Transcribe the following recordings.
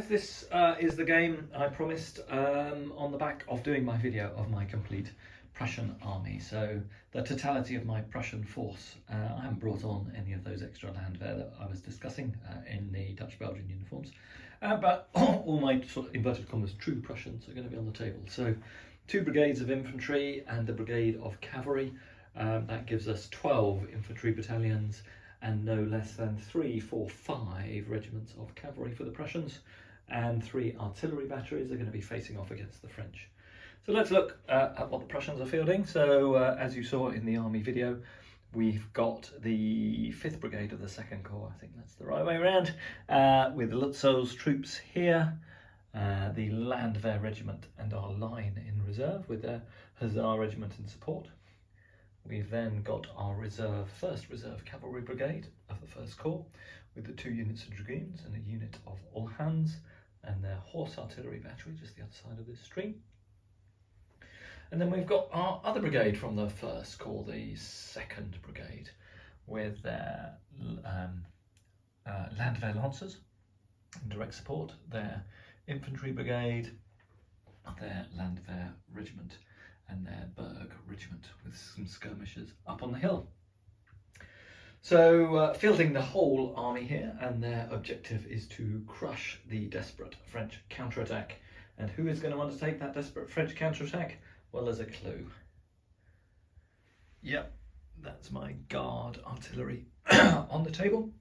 guys, this is the game I promised on the back of doing my video of my complete Prussian army. So the totality of my Prussian force. I haven't brought on any of those extra landwehr that I was discussing in the Dutch-Belgian uniforms, but all my sort of inverted commas true Prussians are going to be on the table. So 2 brigades of infantry and a brigade of cavalry. That gives us 12 infantry battalions and no less than 3, 4, 5 regiments of cavalry for the Prussians, and 3 artillery batteries are going to be facing off against the French. So let's look at what the Prussians are fielding. So as you saw in the army video, we've got the 5th Brigade of the 2nd Corps, I think that's the right way around, with Lutzow's troops here, the Landwehr Regiment and our line in reserve with their Hussar Regiment in support. We've then got our reserve, 1st Reserve Cavalry Brigade of the 1st Corps with the 2 units of dragoons and a unit of all hands and their horse artillery battery just the other side of this stream. And then we've got our other brigade from the 1st Corps, the 2nd Brigade, with their Landwehr Lancers in direct support, their infantry brigade, their Landwehr Regiment and their Berg Regiment with some skirmishers up on the hill. So fielding the whole army here, and their objective is to crush the desperate French counterattack. And who is going to undertake that desperate French counterattack? Well, there's a clue. Yep, that's my Guard artillery on the table.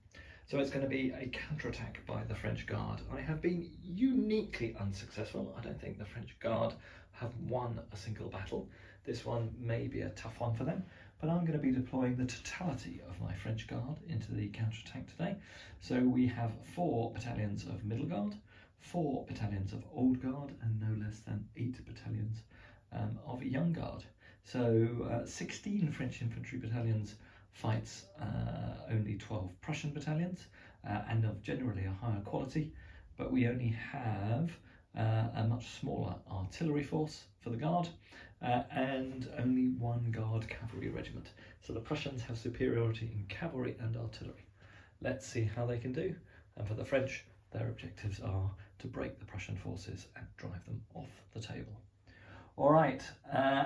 So it's going to be a counterattack by the French Guard. I have been uniquely unsuccessful. I don't think the French Guard have won a single battle. This one may be a tough one for them, but I'm going to be deploying the totality of my French Guard into the counterattack today. So we have 4 battalions of Middle Guard, 4 battalions of Old Guard, and no less than 8 battalions of Young Guard. So 16 French infantry battalions fights only 12 Prussian battalions, and of generally a higher quality, but we only have a much smaller artillery force for the Guard, and only 1 Guard cavalry regiment. So the Prussians have superiority in cavalry and artillery. Let's see how they can do. And for the French, their objectives are to break the Prussian forces and drive them off the table. All right,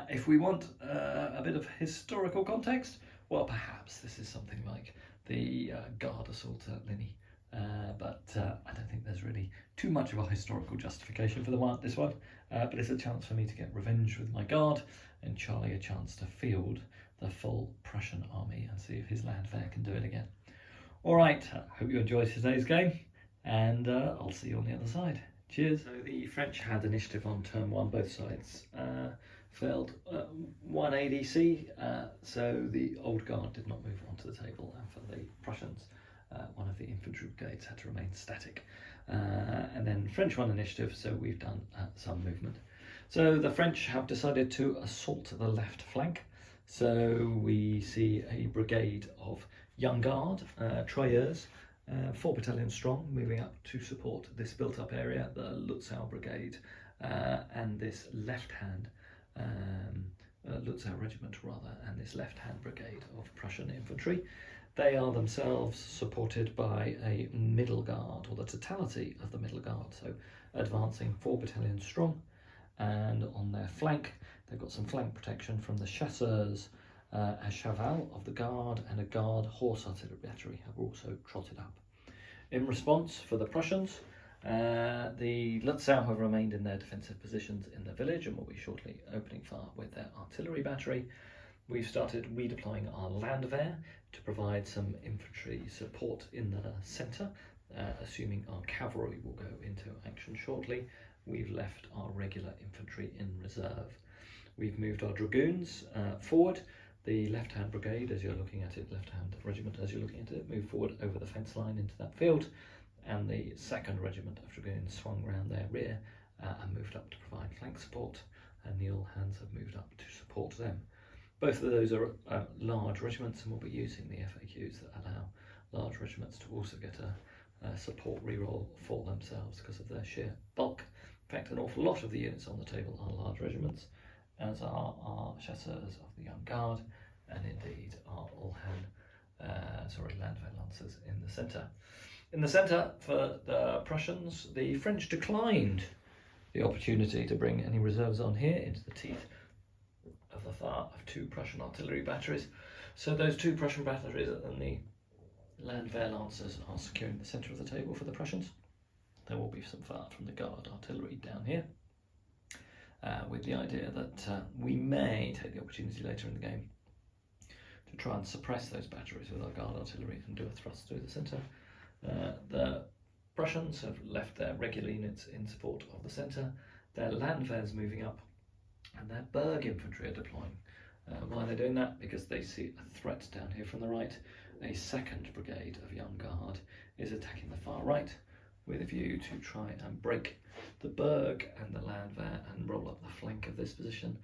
if we want a bit of historical context, well, perhaps this is something like the Guard assault at Ligny, but I don't think there's really too much of a historical justification for this one, but it's a chance for me to get revenge with my Guard, and Charlie a chance to field the full Prussian army and see if his Landwehr can do it again. All right, hope you enjoyed today's game, and I'll see you on the other side. Cheers. So the French had initiative on turn 1, both sides failed 1 ADC, so the Old Guard did not move onto the table, and for the Prussians, one of the infantry brigades had to remain static. And then French won initiative, so we've done some movement. So the French have decided to assault the left flank. So we see a brigade of Young Guard, Tirailleurs, 4 battalions strong, moving up to support this built-up area, the Lutzow Brigade, and this left-hand Lutzow Regiment, rather, and this left-hand brigade of Prussian infantry. They are themselves supported by a Middle Guard, or the totality of the Middle Guard, so advancing 4 battalions strong, and on their flank they've got some flank protection from the Chasseurs, a Chaval of the Guard and a Guard horse artillery battery have also trotted up. In response, for the Prussians, the Lutzow have remained in their defensive positions in the village and will be shortly opening fire with their artillery battery. We've started redeploying our Landwehr to provide some infantry support in the centre, assuming our cavalry will go into action shortly. We've left our regular infantry in reserve. We've moved our dragoons forward. The left-hand brigade, as you're looking at it, left-hand regiment, as you're looking at it, moved forward over the fence line into that field, and the 2nd regiment of dragoons swung round their rear and moved up to provide flank support, and the all hands have moved up to support them. Both of those are large regiments, and we'll be using the FAQs that allow large regiments to also get a support reroll for themselves because of their sheer bulk. In fact, an awful lot of the units on the table are large regiments, as are our Chasseurs of the Young Guard, and indeed our Landwehr Lancers in the centre. In the centre for the Prussians, the French declined the opportunity to bring any reserves on here into the teeth of the fire of two Prussian artillery batteries. So those two Prussian batteries and the Landwehr Lancers are securing the centre of the table for the Prussians. There will be some fire from the Guard artillery down here, with the idea that we may take the opportunity later in the game to try and suppress those batteries with our Guard artillery and do a thrust through the centre. The Prussians have left their regular units in support of the centre, their Landwehrs moving up, and their Berg infantry are deploying. Why are they doing that? Because they see a threat down here from the right. A second brigade of Young Guard is attacking the far right with a view to try and break the Berg and the Landwehr and roll up the flank of this position,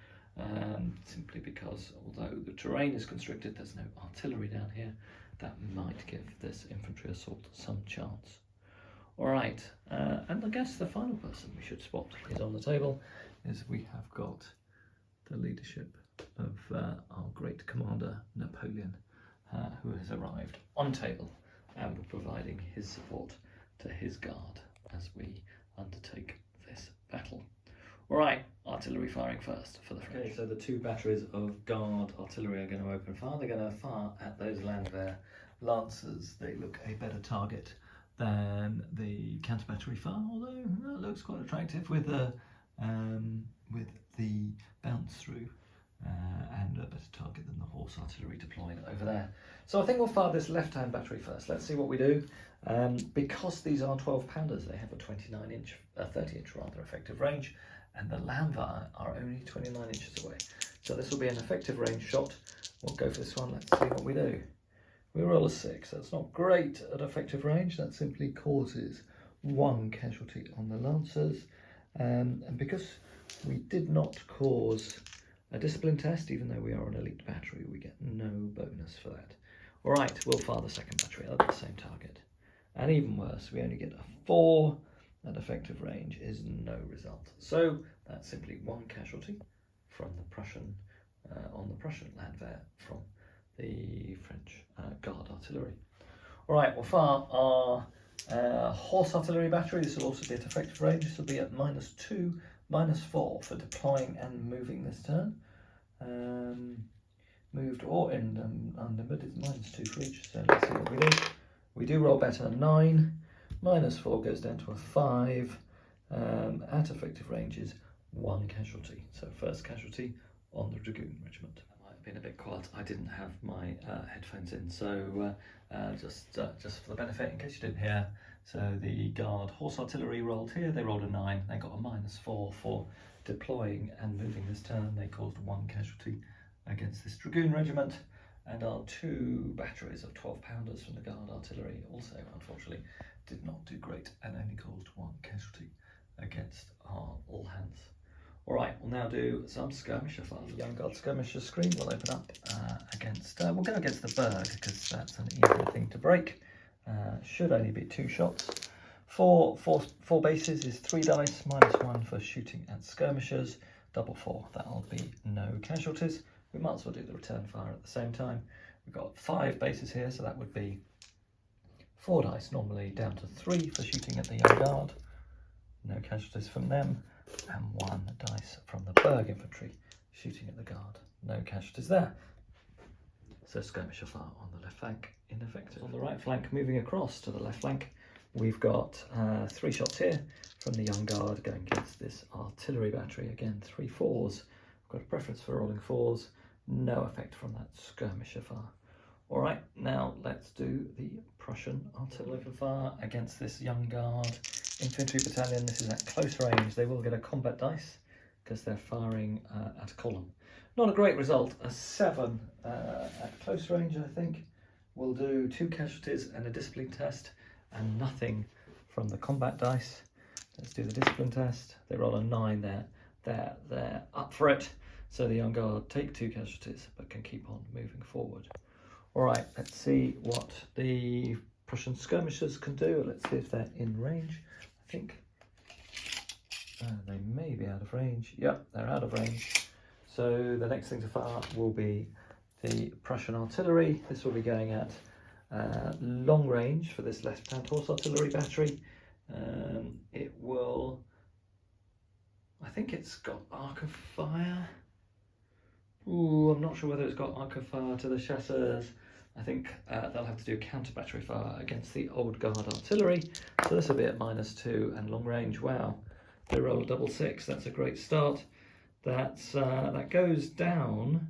simply because although the terrain is constricted, there's no artillery down here. That might give this infantry assault some chance. Alright, and I guess the final person we should spot is on the table, is we have got the leadership of our great commander Napoleon, who has arrived on table and providing his support to his guard as we undertake this battle. Alright, artillery firing first for the French. Okay, so the two batteries of Guard artillery are going to open fire. They're going to fire at those Landwehr Lancers. They look a better target than the counter battery fire, although that looks quite attractive with the bounce through and a better target than the horse artillery deployed over there. So I think we'll fire this left-hand battery first. Let's see what we do. Because these are 12-pounders, they have a 30-inch rather effective range, and the Landwehr are only 29 inches away. So this will be an effective range shot. We'll go for this one. Let's see what we do. We roll a 6. That's not great at effective range. That simply causes 1 casualty on the Lancers. And because we did not cause a discipline test, even though we are an elite battery, we get no bonus for that. Alright, we'll fire the second battery at the same target. And even worse, we only get a 4 at effective range is no result. So that's simply 1 casualty from the Prussian, on the Prussian Landwehr from the French Guard artillery. Alright, we'll fire our horse artillery battery. This will also be at effective range. This will be at -2, -4 for deploying and moving this turn. Moved or in undimbered is -2 for each, so let's see what we do. We do roll better, 9, -4 goes down to a 5, at effective range is 1 casualty, so first casualty on the Dragoon Regiment. That might have been a bit quiet, I didn't have my headphones in, so just for the benefit, in case you didn't hear, so the Guard horse artillery rolled here, they rolled a 9, they got a -4 for deploying and moving this turn. They caused 1 casualty against this Dragoon Regiment, and our 2 batteries of 12-pounders from the Guard artillery also unfortunately did not do great and only caused 1 casualty against our all-hands. Alright, we'll now do some skirmisher fire. The Young Guard skirmisher screen will open up against, we'll go against the Berg because that's an easy thing to break. Should only be 2 shots. Four bases is 3 dice, -1 for shooting at skirmishers, double 4, that'll be no casualties. We might as well do the return fire at the same time. We've got 5 bases here, so that would be 4 dice, normally down to 3 for shooting at the Young Guard, no casualties from them, and 1 dice from the Berg infantry shooting at the Guard, no casualties there. So skirmisher fire on the left flank, ineffective. On the right flank, moving across to the left flank, we've got 3 shots here from the Young Guard going against this artillery battery. Again, 3 4s. I've got a preference for rolling 4s. No effect from that skirmisher fire. Alright, now let's do the Prussian artillery fire against this Young Guard infantry battalion. This is at close range. They will get a combat dice because they're firing at a column. Not a great result. A 7 at close range, I think. We'll do 2 casualties and a discipline test, and nothing from the combat dice. Let's do the discipline test. They roll a 9 there. They're up for it. So the Young Guard take 2 casualties, but can keep on moving forward. Alright, let's see what the Prussian skirmishers can do. Let's see if they're in range. I think they may be out of range. Yep, they're out of range. So the next thing to fire will be the Prussian artillery. This will be going at long range for this left-hand horse artillery battery. It will, I think it's got arc of fire. Ooh, I'm not sure whether it's got arc of fire to the chasseurs. I think they'll have to do counter battery fire against the old guard artillery. So this will be at -2 and long range. Wow, they roll a 6-6. That's a great start. That goes down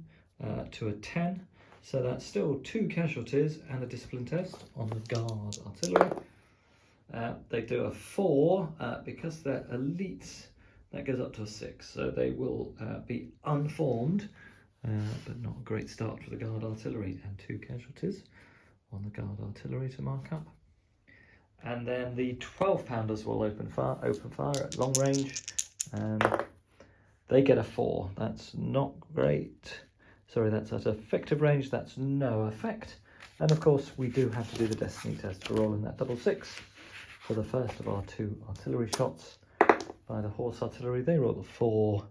to a 10. So that's still 2 casualties and a discipline test on the guard artillery. They do a 4 because they're elites. That goes up to a 6. So they will be unformed. But not a great start for the guard artillery, and 2 casualties on the guard artillery to mark up. And then the 12-pounders will open fire at long range, and they get a 4. That's not great. Sorry, that's at effective range. That's no effect. And of course, we do have to do the destiny test for rolling that 6-6 for the first of our 2 artillery shots by the horse artillery. They roll a 4.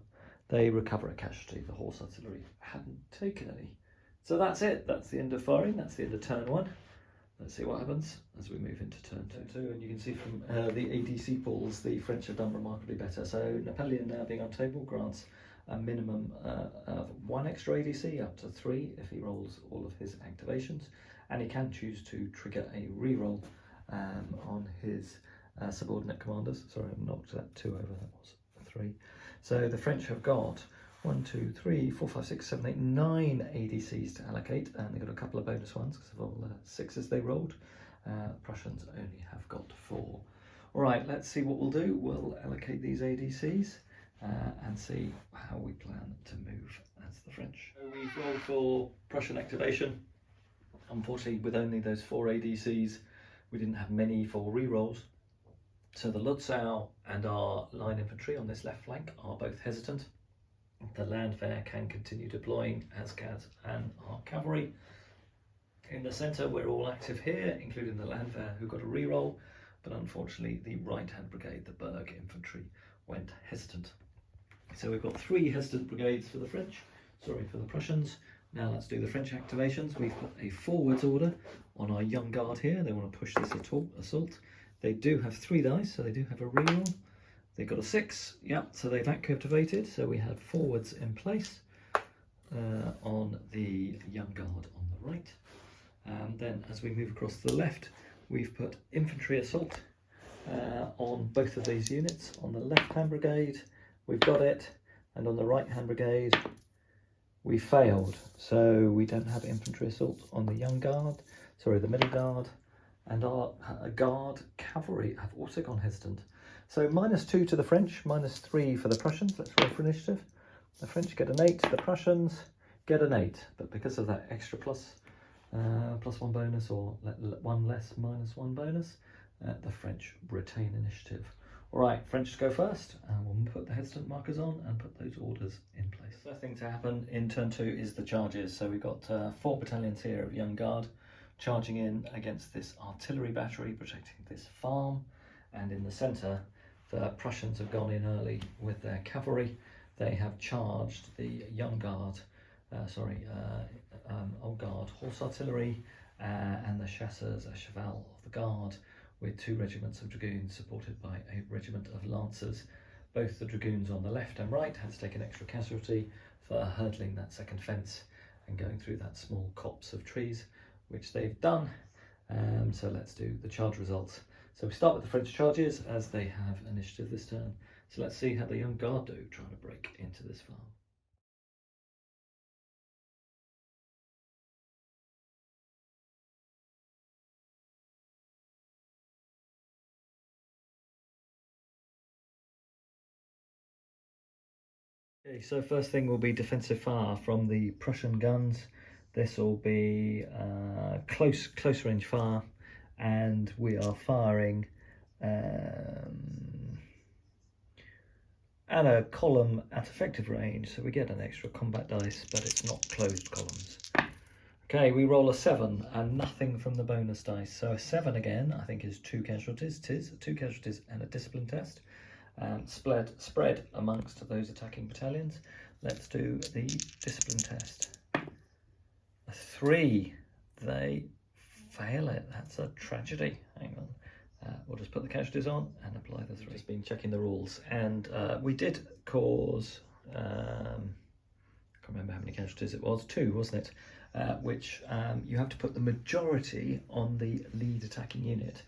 They recover a casualty. The horse artillery hadn't taken any. So that's it. That's the end of firing. That's the end of turn 1. Let's see what happens as we move into turn 2. And you can see from the ADC pools, the French have done remarkably better. So Napoleon now being on table grants a minimum of 1 extra ADC, up to 3 if he rolls all of his activations. And he can choose to trigger a reroll on his subordinate commanders. Sorry, I knocked that 2 over. That was 3. So the French have got 1, 2, 3, 4, 5, 6, 7, 8, 9 ADCs to allocate, and they've got a couple of bonus ones because of all the 6s they rolled. Prussians only have got 4. All right, let's see what we'll do. We'll allocate these ADCs and see how we plan to move as the French. So we've rolled for Prussian activation. Unfortunately, with only those 4 ADCs, we didn't have many for rerolls. So the Lutzow and our line infantry on this left flank are both hesitant. The Landwehr can continue deploying, as can our cavalry. In the centre, we're all active here, including the Landwehr, who got a reroll, but unfortunately the right-hand brigade, the Berg infantry, went hesitant. So we've got 3 hesitant brigades for the Prussians. Now let's do the French activations. We've put a forwards order on our young guard here. They want to push this assault. They do have 3 dice, so they do have a reroll. They've got a 6, so they've activated. So we have forwards in place on the young guard on the right. Then as we move across to the left, we've put infantry assault on both of these units. On the left-hand brigade, we've got it, and on the right-hand brigade, we failed. So we don't have infantry assault on the young guard, the middle guard. And our guard cavalry have also gone hesitant. So -2 to the French, -3 for the Prussians. Let's roll for initiative. The French get an 8, the Prussians get an 8. But because of that extra +1 bonus, or 1 less -1 bonus, the French retain initiative. All right, French go first. We'll put the hesitant markers on and put those orders in place. The first thing to happen in turn 2 is the charges. So we've got 4 battalions here of young guard charging in against this artillery battery, protecting this farm. And in the centre, the Prussians have gone in early with their cavalry. They have charged the young guard, old guard horse artillery and the chasseurs, a cheval of the guard, with 2 regiments of dragoons supported by a regiment of lancers. Both the dragoons on the left and right had to take an extra casualty for hurdling that second fence and going through that small copse of trees, which they've done. So let's do the charge results. So we start with the French charges, as they have initiative this turn. So let's see how the young guard do trying to break into this farm. Okay, so first thing will be defensive fire from the Prussian guns. This will be close range fire, and we are firing at a column at effective range, so we get an extra combat dice, but it's not closed columns. Okay, we roll a 7 and nothing from the bonus dice. So a 7 again, I think, is 2 casualties. 2 casualties and a discipline test. Spread amongst those attacking battalions. Let's do the discipline test. A 3. They fail it. That's a tragedy. Hang on. We'll just put the casualties on and apply the 3. Just been checking the rules, and we did cause, I can't remember how many casualties it was, 2, wasn't it? Which you have to put the majority on the lead attacking unit.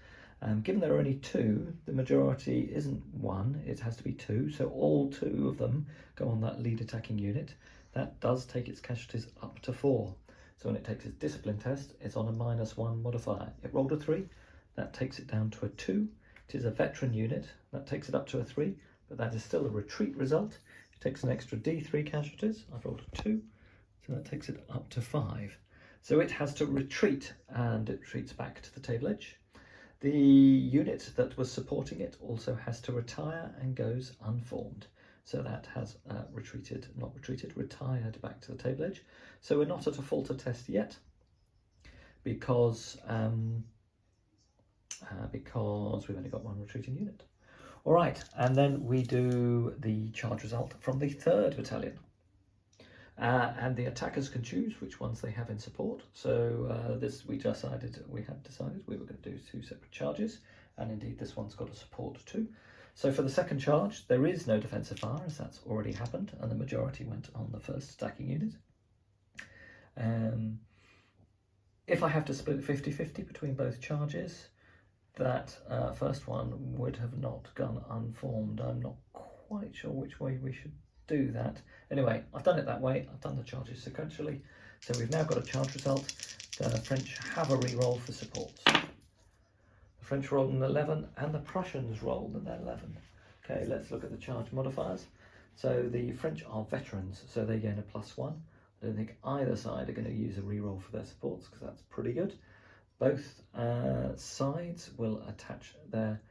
Given there are only 2, the majority isn't 1, it has to be 2, so all 2 of them go on that lead attacking unit. That does take its casualties up to 4. So when it takes its discipline test, it's on a -1 modifier. It rolled a 3, that takes it down to a 2. It is a veteran unit, that takes it up to a 3, but that is still a retreat result. It takes an extra D3 casualties. I've rolled a 2, so that takes it up to 5. So it has to retreat, and it retreats back to the table edge. The unit that was supporting it also has to retire and goes unformed. So that has retired back to the table edge. So we're not at a falter test yet because we've only got 1 retreating unit. All right, and then we do the charge result from the 3rd Battalion. And the attackers can choose which ones they have in support. So we had decided we were going to do 2 separate charges, and indeed this one's got a support too. So for the 2nd charge, there is no defensive fire, as that's already happened, and the majority went on the 1st attacking unit. If I have to split 50-50 between both charges, that first one would have not gone unformed. I'm not quite sure which way we should do that. Anyway, I've done it that way. I've done the charges sequentially. So we've now got a charge result. The French have a re-roll for supports. The French rolled an 11 and the Prussians rolled an 11. Okay, let's look at the charge modifiers. So the French are veterans, so they gain a +1. I don't think either side are going to use a re-roll for their supports because that's pretty good. Both sides will attach their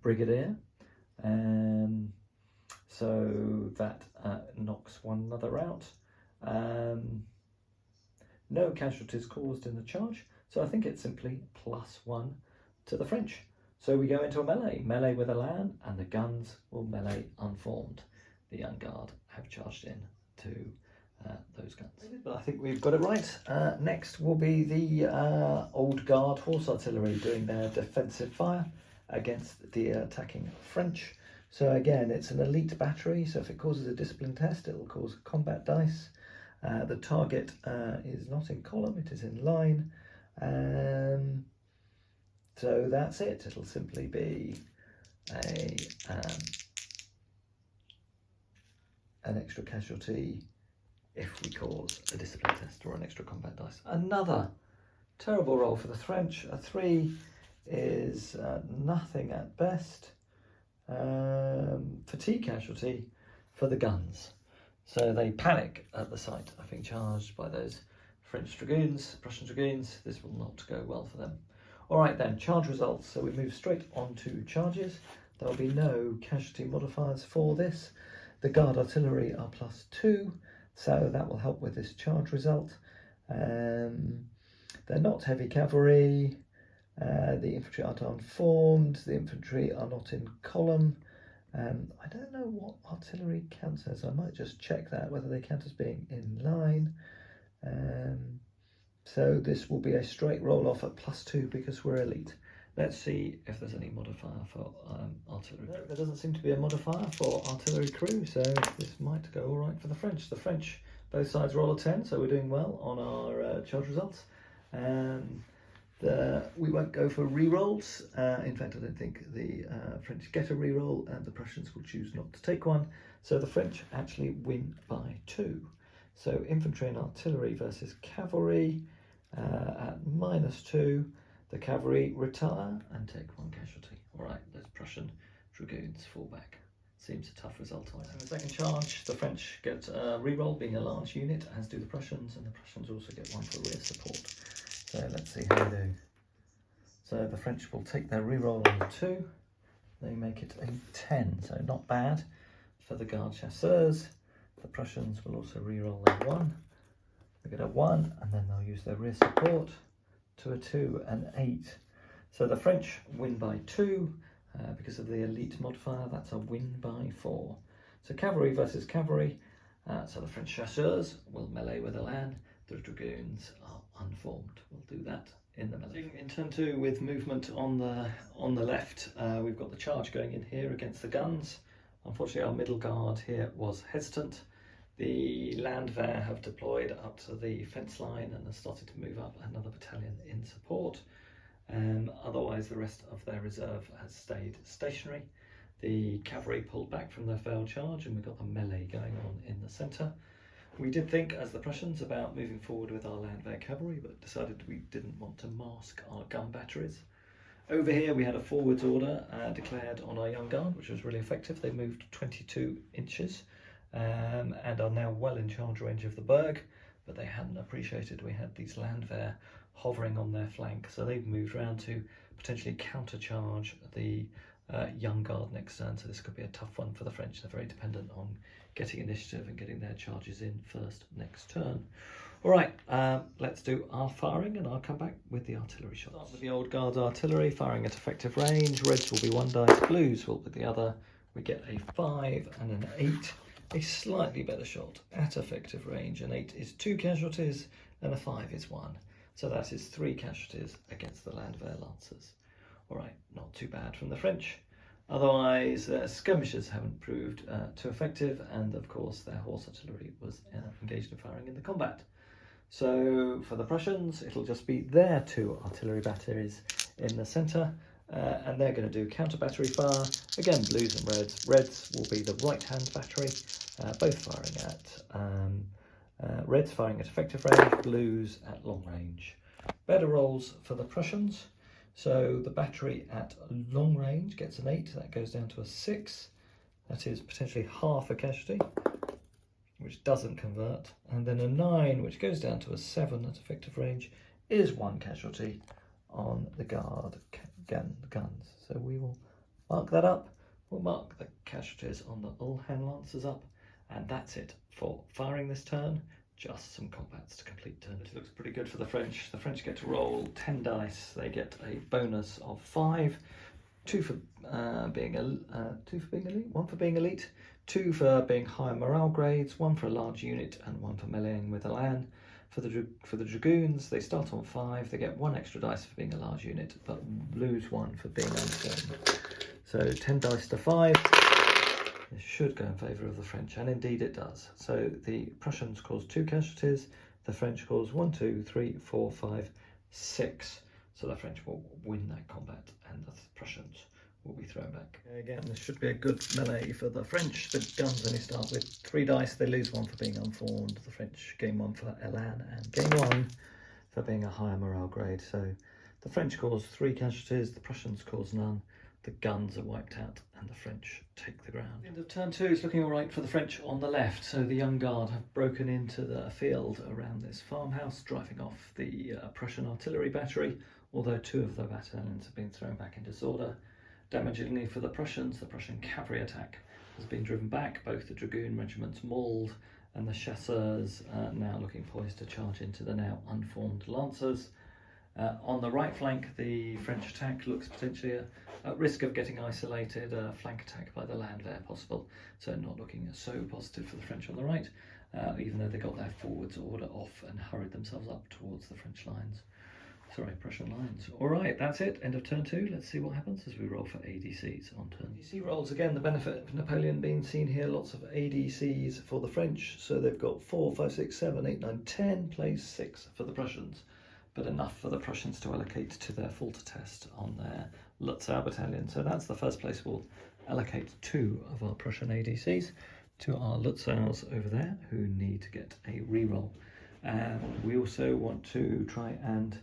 brigadier. So that knocks one another out. No casualties caused in the charge, so I think it's simply +1 to the French. So we go into a melee with a LAN, and the guns will melee unformed. The young guard have charged in to those guns. I think we've got it right. Next will be the old guard horse artillery doing their defensive fire against the attacking French. So again, it's an elite battery, so if it causes a discipline test, it will cause combat dice. The target is not in column, it is in line. So that's it. It'll simply be an extra casualty if we cause a discipline test or an extra combat dice. Another terrible roll for the French. A 3 is nothing at best. Fatigue casualty for the guns. So they panic at the sight of being charged by those French dragoons, Prussian dragoons. This will not go well for them. All right then, charge results. So we move straight on to charges. There will be no casualty modifiers for this. The guard artillery are +2, so that will help with this charge result. They're not heavy cavalry. The infantry aren't unformed. The infantry are not in column. I don't know what artillery counts as. I might just check that, whether they count as being in line. So this will be a straight roll off at +2 because we're elite. Let's see if there's any modifier for artillery crew. There doesn't seem to be a modifier for artillery crew, so this might go all right for the French. The French, both sides roll a 10, so we're doing well on our charge results. We won't go for re-rolls. In fact, I don't think the French get a re-roll, and the Prussians will choose not to take one. So the French actually win by 2. So infantry and artillery versus cavalry at -2. The cavalry retire and take 1 casualty. All right, those Prussian dragoons fall back. Seems a tough result. In the second charge, the French get a re-roll, being a large unit, as do the Prussians, and the Prussians also get 1 for rear support. So let's see how they do. So the French will take their re-roll on the 2. They make it a 10, so not bad for the guard chasseurs. The Prussians will also re-roll their 1. They get a 1, and then they'll use their rear support to a 2 and 8. So the French win by 2 because of the elite modifier. That's a win by 4. So cavalry versus cavalry. So the French chasseurs will melee with a LAN. The dragoons are unformed. We'll do that in the melee. In turn 2, with movement on the left, we've got the charge going in here against the guns. Unfortunately, our middle guard here was hesitant. The Landwehr have deployed up to the fence line and have started to move up another battalion in support. Otherwise, the rest of their reserve has stayed stationary. The cavalry pulled back from their failed charge, and we've got the melee going on in the centre. We did think, as the Prussians, about moving forward with our Landwehr cavalry, but decided we didn't want to mask our gun batteries. Over here we had a forwards order declared on our young guard, which was really effective. They moved 22 inches and are now well in charge range of the Berg, but they hadn't appreciated we had these Landwehr hovering on their flank, so they've moved around to potentially countercharge the young guard next turn. So this could be a tough one for the French. They're very dependent on getting initiative and getting their charges in first next turn. All right, let's do our firing, and I'll come back with the artillery shots. Start with the old guard's artillery, firing at effective range. Reds will be one dice, blues will be the other. We get a 5 and an 8. A slightly better shot at effective range. An 8 is 2 casualties, and a 5 is 1. So that is 3 casualties against the Landwehr Lancers. All right, not too bad from the French. Otherwise, their skirmishers haven't proved too effective, and of course their horse artillery was engaged in firing in the combat. So for the Prussians, it'll just be their 2 artillery batteries in the centre, and they're going to do counter battery fire. Again, blues and reds. Reds will be the right-hand battery, both firing at reds firing at effective range, blues at long range. Better rolls for the Prussians. So the battery at long range gets an 8, that goes down to a 6. That is potentially half a casualty, which doesn't convert. And then a 9, which goes down to a 7 at effective range, is 1 casualty on the guard guns. So we will mark that up. We'll mark the casualties on the Ulhan Lancers up, and that's it for firing this turn. Just some combats to complete turn 2. It looks pretty good for the French. The French get to roll 10 dice. They get a bonus of 5, 2 for being elite, 1 for being elite, 2 for being higher morale grades, 1 for a large unit, and 1 for meleeing with Elan. For the Dragoons, they start on 5. They get 1 extra dice for being a large unit, but lose 1 for being unformed. So 10 dice to 5. This should go in favour of the French, and indeed it does. So the Prussians cause 2 casualties, the French cause 1, 2, 3, 4, 5, 6. So the French will win that combat, and the Prussians will be thrown back. Again, this should be a good melee for the French. The guns only start with 3 dice. They lose 1 for being unformed. The French gain 1 for Elan, and gain 1 for being a higher morale grade. So the French cause 3 casualties, the Prussians cause none. The guns are wiped out, and the French take the ground. The end of turn 2 is looking all right for the French on the left. So the young guard have broken into the field around this farmhouse, driving off the Prussian artillery battery, although 2 of the battalions have been thrown back in disorder. Damagingly for the Prussians, the Prussian cavalry attack has been driven back. Both the dragoon regiments mauled, and the chasseurs now looking poised to charge into the now unformed lancers. On the right flank, the French attack looks potentially at risk of getting isolated, a flank attack by the Landwehr possible, so not looking so positive for the French on the right, even though they got their forwards order off and hurried themselves up towards the French lines. Sorry, Prussian lines. All right, that's it, end of turn 2. Let's see what happens as we roll for ADCs on turn. ADC rolls again, the benefit of Napoleon being seen here, lots of ADCs for the French, so they've got 4, 5, 6, 7, 8, 9, 10, plays 6 for the Prussians, but enough for the Prussians to allocate to their Falter test on their Lutzow battalion. So that's the first place. We'll allocate 2 of our Prussian ADCs to our Lutzows over there, who need to get a reroll. We also want to try and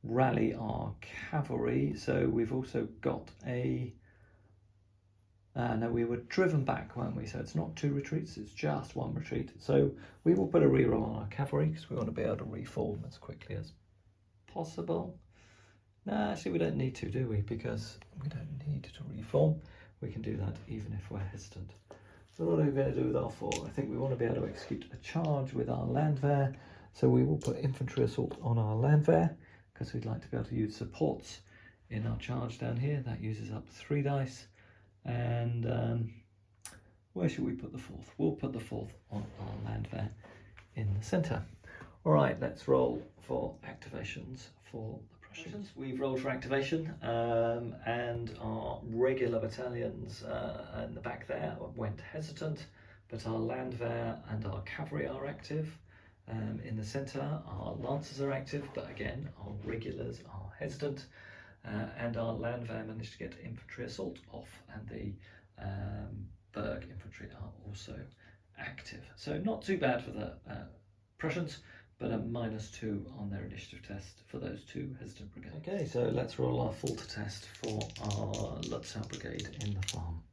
rally our cavalry. So we've also got a... no, we were driven back, weren't we? So it's not 2 retreats, it's just 1 retreat. So we will put a reroll on our cavalry because we want to be able to reform as quickly as possible. No, actually we don't need to, do we? Because we don't need to reform. We can do that even if we're hesitant. So what are we going to do with our 4? I think we want to be able to execute a charge with our Landwehr. So we will put infantry assault on our Landwehr because we'd like to be able to use supports in our charge down here. That uses up 3 dice. And where should we put the 4th? We'll put the 4th on our Landwehr in the centre. All right, let's roll for activations for the Prussians. We've rolled for activation, and our regular battalions in the back there went hesitant, but our Landwehr and our cavalry are active. In the centre, our lancers are active, but again, our regulars are hesitant, and our Landwehr managed to get infantry assault off, and the Berg infantry are also active. So not too bad for the Prussians, but a -2 on their initiative test for those two hesitant brigades. Okay, so let's roll our Falter test for our Lutzow brigade in the farm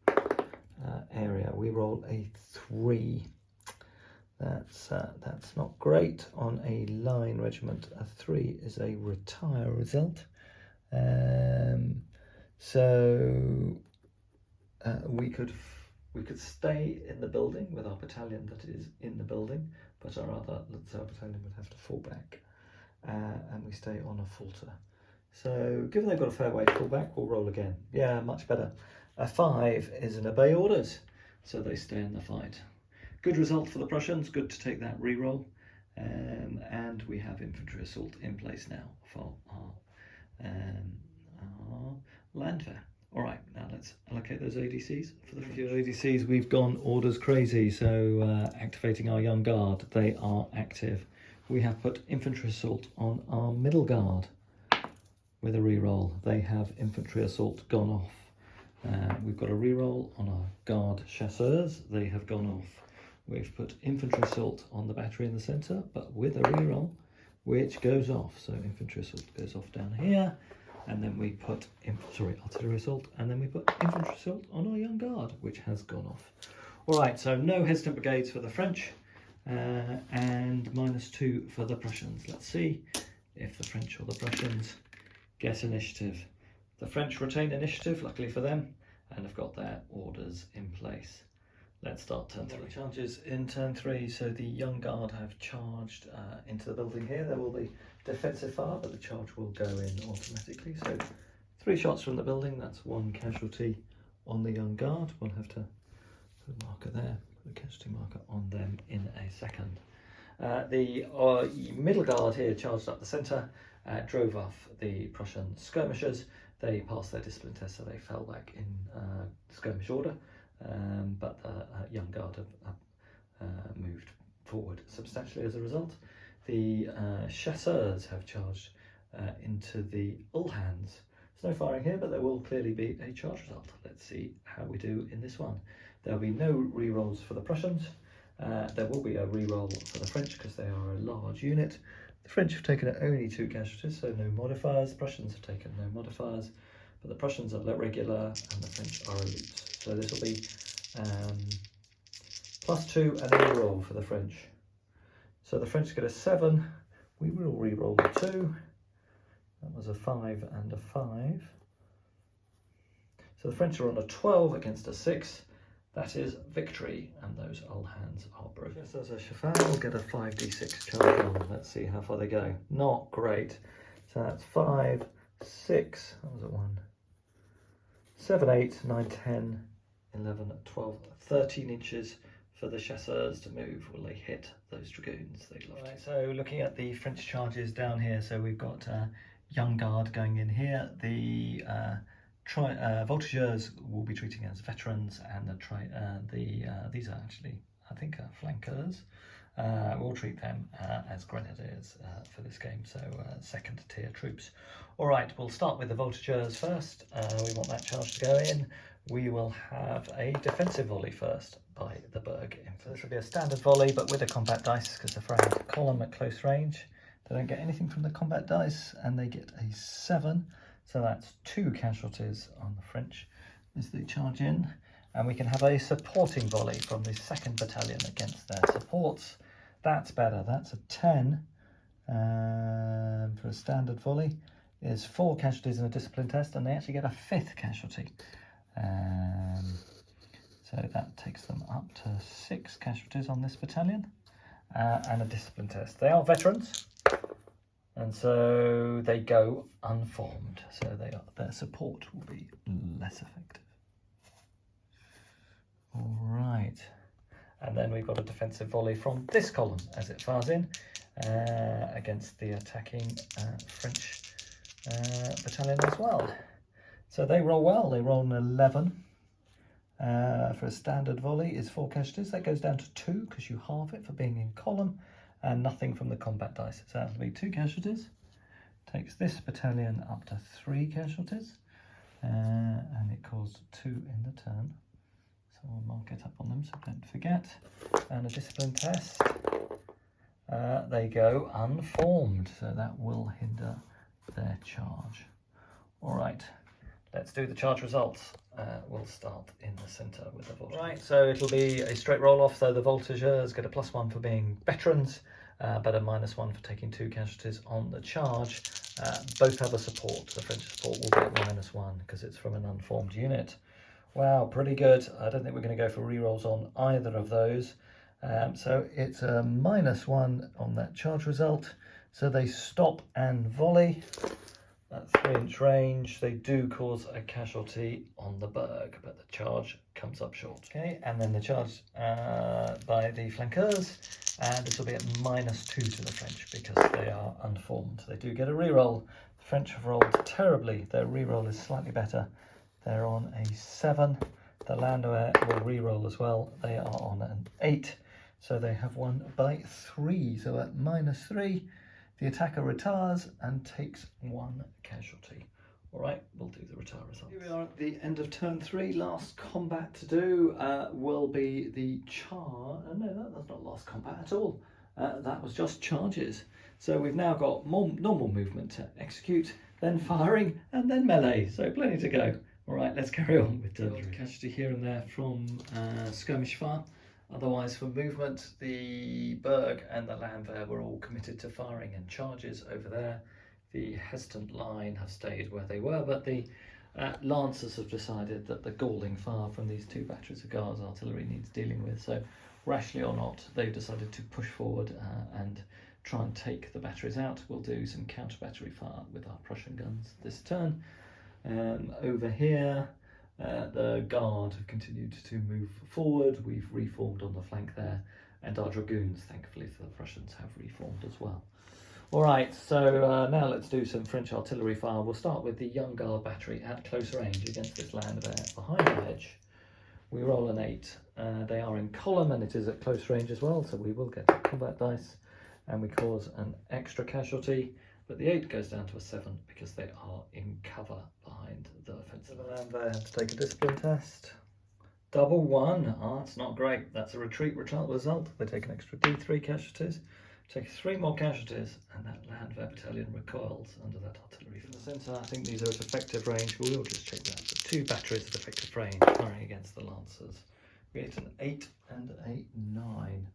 area. We roll a 3. That's not great on a line regiment. A 3 is a retire result. So we could stay in the building with our battalion that is in the building, but our other Lutzow battalion would have to fall back, and we stay on a Falter. So given they've got a fair way to fall back, we'll roll again. Yeah, much better. A 5 is an obey orders, so they stay in the fight. Good result for the Prussians, good to take that re-roll, and we have infantry assault in place now for our Landwehr. All right, now let's allocate those ADCs. For the few ADCs, we've gone orders crazy, so activating our young guard, they are active. We have put infantry assault on our middle guard with a re-roll. They have infantry assault gone off. We've got a re-roll on our guard chasseurs, they have gone off. We've put infantry assault on the battery in the centre, but with a re-roll, which goes off. So infantry assault goes off down here, and then we put artillery assault, and then we put infantry assault on our young guard, which has gone off. All right, so no hesitant brigades for the French, and -2 for the Prussians. Let's see if the French or the Prussians get initiative. The French retain initiative, luckily for them, and have got their orders in place. Let's start turn 3. Charges in turn 3, so the young guard have charged into the building here. There will be defensive fire, but the charge will go in automatically. So 3 shots from the building, that's 1 casualty on the young guard. We'll have to put a marker there, put a casualty marker on them in a second. The middle guard here charged up the centre, drove off the Prussian skirmishers. They passed their discipline test, so they fell back in skirmish order. But the young guard have moved forward substantially as a result. The chasseurs have charged into the Uhlans. There's no firing here, but there will clearly be a charge result. Let's see how we do in this one. There'll be no re-rolls for the Prussians. There will be a re-roll for the French because they are a large unit. The French have taken only 2 casualties, so no modifiers. Prussians have taken no modifiers, but the Prussians are regular and the French are elites. So this will be +2 and a re-roll for the French. So the French get a 7. We will re-roll a 2. That was a 5 and a 5. So the French are on a 12 against a 6. That is victory, and those Uhlans are broken. Just as a cheval, we'll get a 5d6 charge on. Let's see how far they go. Not great. So that's 5, 6, that was a 1, 7, 8, 9, 10, 11, 12, 13 inches for the chasseurs to move. Will they hit those dragoons? They'd love to. So looking at the French charges down here, so we've got young guard going in here. The voltigeurs will be treating as veterans, and these are actually, I think, flankers. We'll treat them as grenadiers for this game, so second tier troops. All right, we'll start with the voltigeurs first. We want that charge to go in. We will have a defensive volley first by the Berg. So this will be a standard volley, but with a combat dice, because they're firing a column at close range. They don't get anything from the combat dice, and they get a 7. So that's 2 casualties on the French as they charge in. And we can have a supporting volley from the 2nd Battalion against their supports. That's better. That's a 10 for a standard volley. Is 4 casualties in a discipline test, and they actually get a 5th casualty. So that takes them up to 6 casualties on this battalion and a discipline test. They are veterans, and so they go unformed. So their support will be less effective. All right. And then we've got a defensive volley from this column as it fires in against the attacking French battalion as well. So they roll well. They roll an 11 for a standard volley is 4 casualties. That goes down to 2 because you halve it for being in column, and nothing from the combat dice. So that'll be 2 casualties. Takes this battalion up to 3 casualties, and it caused 2 in the turn. So we'll mark it up on them so don't forget. And a discipline test. They go unformed, so that will hinder their charge. All right, let's do the charge results. We'll start in the centre with the voltigeurs. Right, so it'll be a straight roll off. So the voltigeurs get a +1 for being veterans, but a -1 for taking 2 casualties on the charge. Both have a support. The French support will get -1 because it's from an unformed unit. Wow, pretty good. I don't think we're going to go for rerolls on either of those. So it's a -1 on that charge result. So they stop and volley. At 3-inch range, they do cause a casualty on the Berg, but the charge comes up short. Okay, and then the charge by the flanqueurs, and this will be at -2 to the French because they are unformed. They do get a reroll. The French have rolled terribly. Their reroll is slightly better. They're on a 7. The Landwehr will reroll as well. They are on an 8, so they have won by 3. So at -3. The attacker retires and takes 1 casualty. All right, we'll do the retire results. Here we are at the end of turn 3. Last combat to do will be the charge. No, that's not last combat at all. That was just charges. So we've now got more normal movement to execute, then firing, and then melee. So plenty to go. All right, let's carry on with turn 3. Casualty here and there from skirmish fire. Otherwise, for movement, the Berg and the Landwehr were all committed to firing and charges over there. The hesitant line have stayed where they were, but the Lancers have decided that the galling fire from these 2 batteries of Guards artillery needs dealing with. So, rashly or not, they've decided to push forward and try and take the batteries out. We'll do some counter-battery fire with our Prussian guns this turn. Over here, the Guard have continued to move forward. We've reformed on the flank there, and our Dragoons, thankfully for the Prussians, have reformed as well. All right, so now let's do some French artillery fire. We'll start with the Young Guard battery at close range against this Landwehr behind the hedge. We roll an 8. They are in column, and it is at close range as well, so we will get the combat dice, and we cause an extra casualty. But the 8 goes down to a 7 because they are in cover behind the offensive. The Landwehr have to take a discipline test. Double 1. That's not great. That's a retreat result. They take an extra D3 casualties. Take 3 more casualties, and that Landwehr battalion recoils under that artillery. In the centre, I think these are at effective range. We'll just check that. So 2 batteries at effective range firing against the Lancers. We get an 8 and a 9.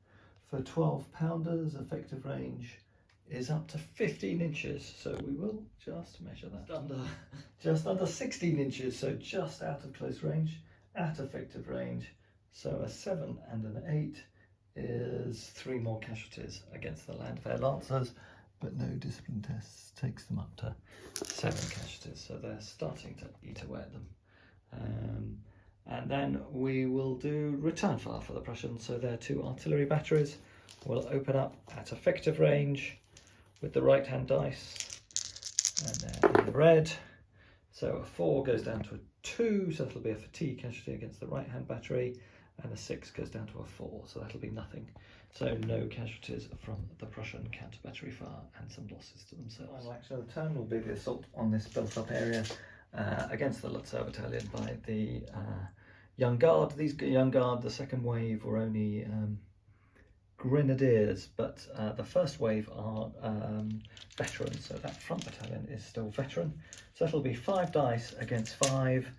For 12-pounders, effective range is up to 15 inches, so we will just measure that. Just under 16 inches, so just out of close range, at effective range. So a 7 and an 8 is 3 more casualties against the Landwehr Lancers, but no discipline tests, takes them up to 7 casualties, so they're starting to eat away at them. And then we will do return fire for the Prussians, so their 2 artillery batteries will open up at effective range with the right hand dice, and they're in the red. So a 4 goes down to a 2, so that'll be a fatigue casualty against the right hand battery, and a 6 goes down to a 4, so that'll be nothing. So no casualties from the Prussian counter battery fire, and some losses to themselves. Final action of the turn will be the assault on this built up area against the Lutzer battalion by the Young Guard. These Young Guard, the second wave, were only Grenadiers, but the first wave are veterans, so that front battalion is still veteran. So that'll be 5 dice against 5,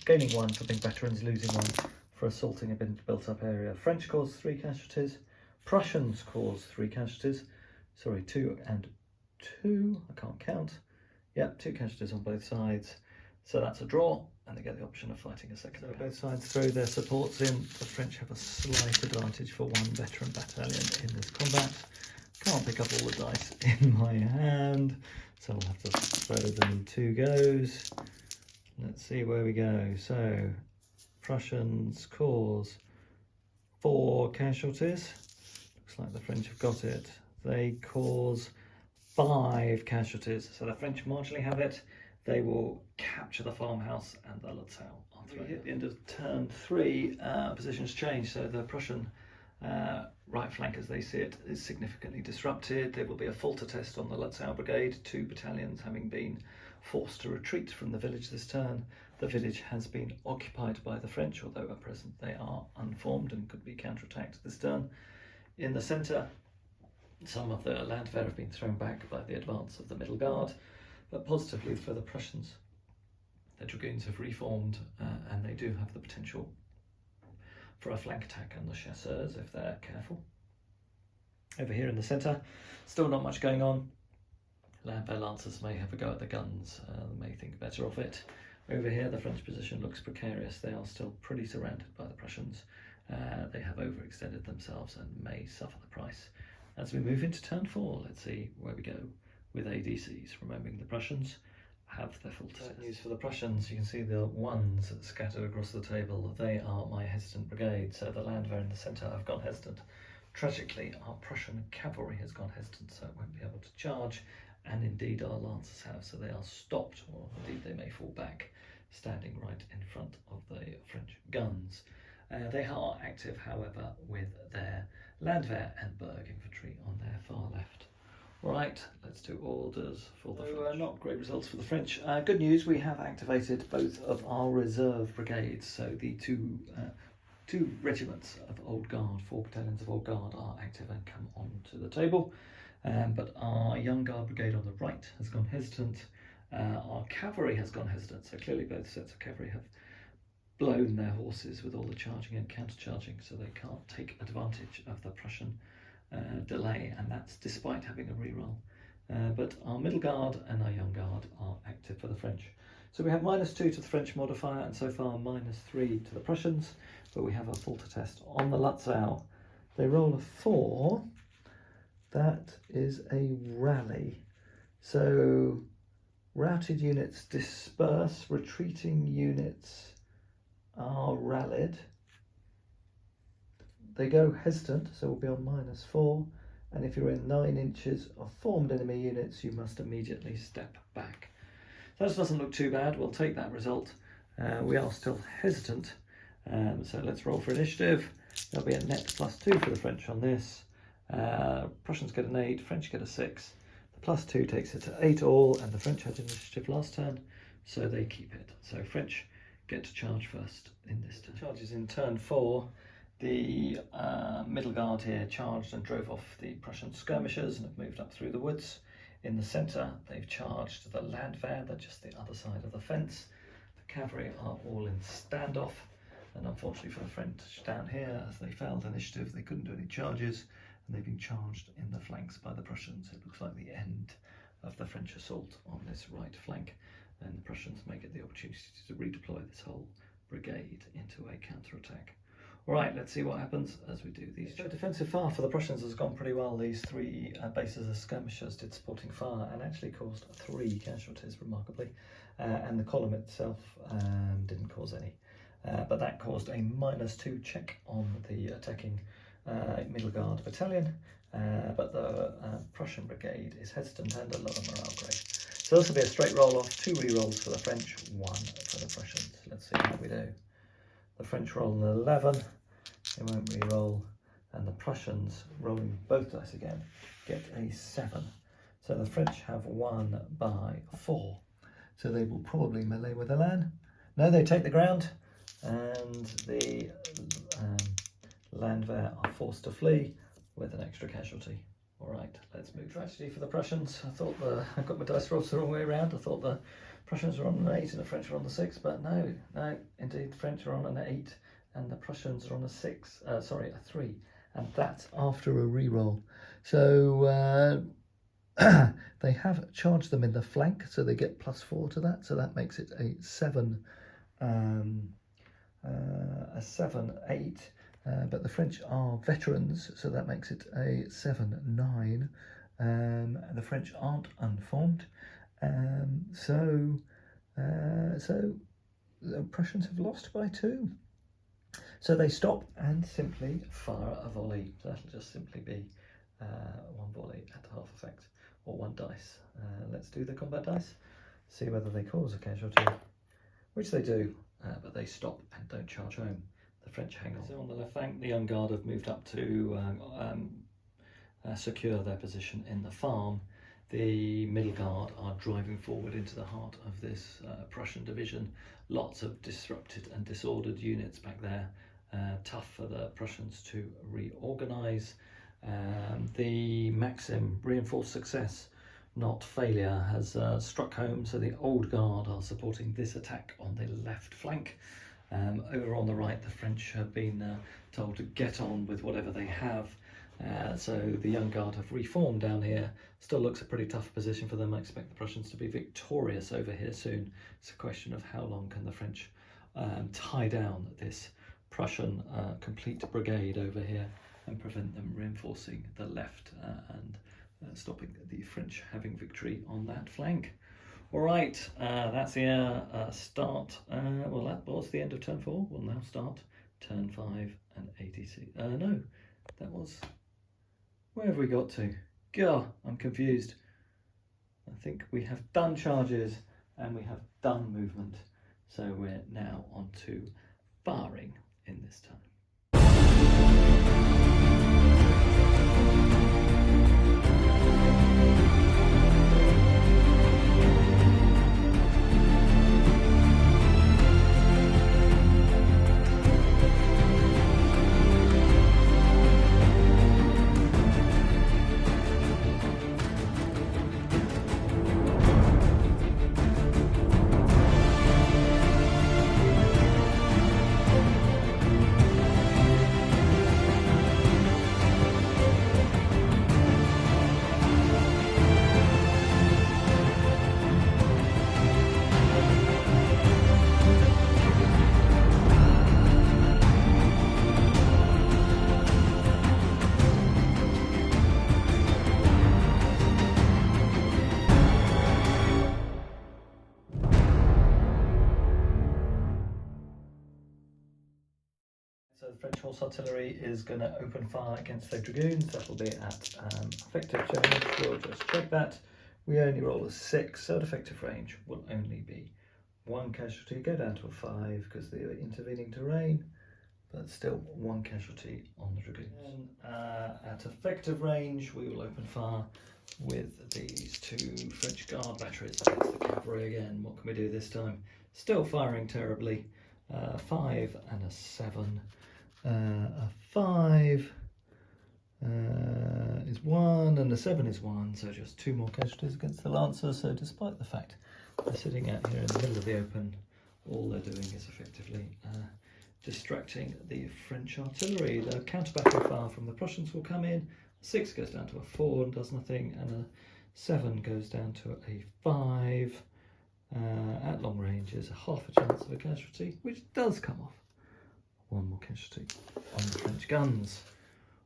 gaining 1 for being veterans, losing 1 for assaulting a built up area. French cause 3 casualties, Prussians cause 3 casualties, sorry, 2 and 2, I can't count. Yep, 2 casualties on both sides, so that's a draw, and they get the option of fighting a second round. Both sides throw their supports in. The French have a slight advantage for 1 veteran battalion in this combat. Can't pick up all the dice in my hand, so I'll have to throw them in 2 goes. Let's see where we go. So Prussians cause 4 casualties. Looks like the French have got it. They cause 5 casualties. So the French marginally have it. They will capture the farmhouse and the Lutzow. We hit the end of turn 3, positions change. So the Prussian right flank, as they see it, is significantly disrupted. There will be a falter test on the Lutzow brigade, 2 battalions having been forced to retreat from the village this turn. The village has been occupied by the French, although at present they are unformed and could be counterattacked this turn. In the centre, some of the Landwehr have been thrown back by the advance of the middle guard, but positively for the Prussians, the dragoons have reformed and they do have the potential for a flank attack on the chasseurs if they're careful. Over here in the centre, still not much going on. Landwehr lancers may have a go at the guns, they may think better of it. Over here the French position looks precarious. They are still pretty surrounded by the Prussians. They have overextended themselves and may suffer the price. As we move into turn 4, let's see where we go with ADCs. Remembering the Prussians have their full test. News for the Prussians, you can see the ones scattered across the table. They are my hesitant brigade, so the Landwehr in the centre have gone hesitant. Tragically, our Prussian cavalry has gone hesitant, so it won't be able to charge, and indeed our lancers have, so they are stopped, or indeed they may fall back, standing right in front of the French guns. They are active, however, with their Landwehr and Berg infantry on their far left. Right, let's do orders for the French. Not great results for the French. Good news, we have activated both of our reserve brigades, so the two regiments of Old Guard, 4 battalions of Old Guard are active and come onto the table. But our Young Guard brigade on the right has gone hesitant. Our cavalry has gone hesitant, so clearly both sets of cavalry have blown their horses with all the charging and counter-charging, so they can't take advantage of the Prussian delay, and that's despite having a reroll. But our middle guard and our young guard are active for the French. So we have -2 to the French modifier and so far -3 to the Prussians, but we have a falter test on the Lutzow. They roll a 4. That is a rally. So routed units disperse, retreating units are rallied. They go hesitant, so we'll be on -4, and if you're in 9 inches of formed enemy units, you must immediately step back. So this doesn't look too bad. We'll take that result. We are still hesitant, so let's roll for initiative. There'll be a net +2 for the French on this. Prussians get an 8, French get a 6. The +2 takes it to 8 all, and the French had initiative last turn, so they keep it. So French get to charge first in this turn. Charges in turn 4. The middle guard here charged and drove off the Prussian skirmishers and have moved up through the woods. In the centre, they've charged the Landwehr, they're just the other side of the fence. The cavalry are all in standoff, and unfortunately for the French down here, as they failed initiative, they couldn't do any charges, and they've been charged in the flanks by the Prussians. It looks like the end of the French assault on this right flank, and the Prussians may get the opportunity to redeploy this whole brigade into a counter-attack. All right, let's see what happens as we do these. So defensive fire for the Prussians has gone pretty well. These 3 bases of skirmishers did supporting fire and actually caused 3 casualties, remarkably. And the column itself didn't cause any. But that caused a -2 check on the attacking middle guard battalion. But the Prussian brigade is hesitant and a lower morale grade. So this will be a straight roll off, 2 re-rolls for the French, 1 for the Prussians. Let's see how we do. The French roll an 11, they won't re-roll, and the Prussians, rolling both dice again, get a 7. So the French have won by 4. So they will probably melee with the land. No, they take the ground, and the Landwehr are forced to flee with an extra casualty. All right, let's move. Tragedy for the Prussians. I thought I got my dice rolls the wrong way around. I thought the Prussians were on an 8 and the French were on the 6, but no, indeed, the French are on an 8 and the Prussians are on a 3, and that's after a re-roll. So they have charged them in the flank, so they get +4 to that, so that makes it a 7, 8. But the French are veterans, so that makes it a 7-9. The French aren't unformed, so the Prussians have lost by 2. So they stop and simply fire a volley. So that'll just simply be one volley at half effect, or one dice. Let's do the combat dice, see whether they cause a casualty, which they do, but they stop and don't charge home. The French hang on. So on the left flank, the Young Guard have moved up to secure their position in the farm. The middle guard are driving forward into the heart of this Prussian division. Lots of disrupted and disordered units back there. Tough for the Prussians to reorganise. The maxim, reinforced success, not failure, has struck home, so the old guard are supporting this attack on the left flank. Over on the right, the French have been told to get on with whatever they have. So the Young Guard have reformed down here. Still looks a pretty tough position for them. I expect the Prussians to be victorious over here soon. It's a question of how long can the French tie down this Prussian complete brigade over here and prevent them reinforcing the left and stopping the French having victory on that flank. All right, that's the start. Well, that was the end of turn 4. We'll now start turn 5 and ATC. No, that was... Where have we got to? God, I'm confused. I think we have done charges and we have done movement. So we're now on to firing in this turn. So the French horse artillery is going to open fire against their dragoons. That'll be at effective range. We'll just check that. We only roll a 6, so at effective range will only be 1 casualty. Go down to a 5 because they're intervening terrain, but still 1 casualty on the dragoons. And, at effective range, we will open fire with these 2 French guard batteries against the cavalry again. What can we do this time? Still firing terribly. 5 and a 7. A 5 is 1 and a 7 is 1, so just 2 more casualties against the Lancers. So despite the fact they're sitting out here in the middle of the open, all they're doing is effectively distracting the French artillery. The counter battery fire from the Prussians will come in. 6 goes down to a 4 and does nothing, and a 7 goes down to a 5. At long range is half a chance of a casualty, which does come off. 1 more casualty on the French guns.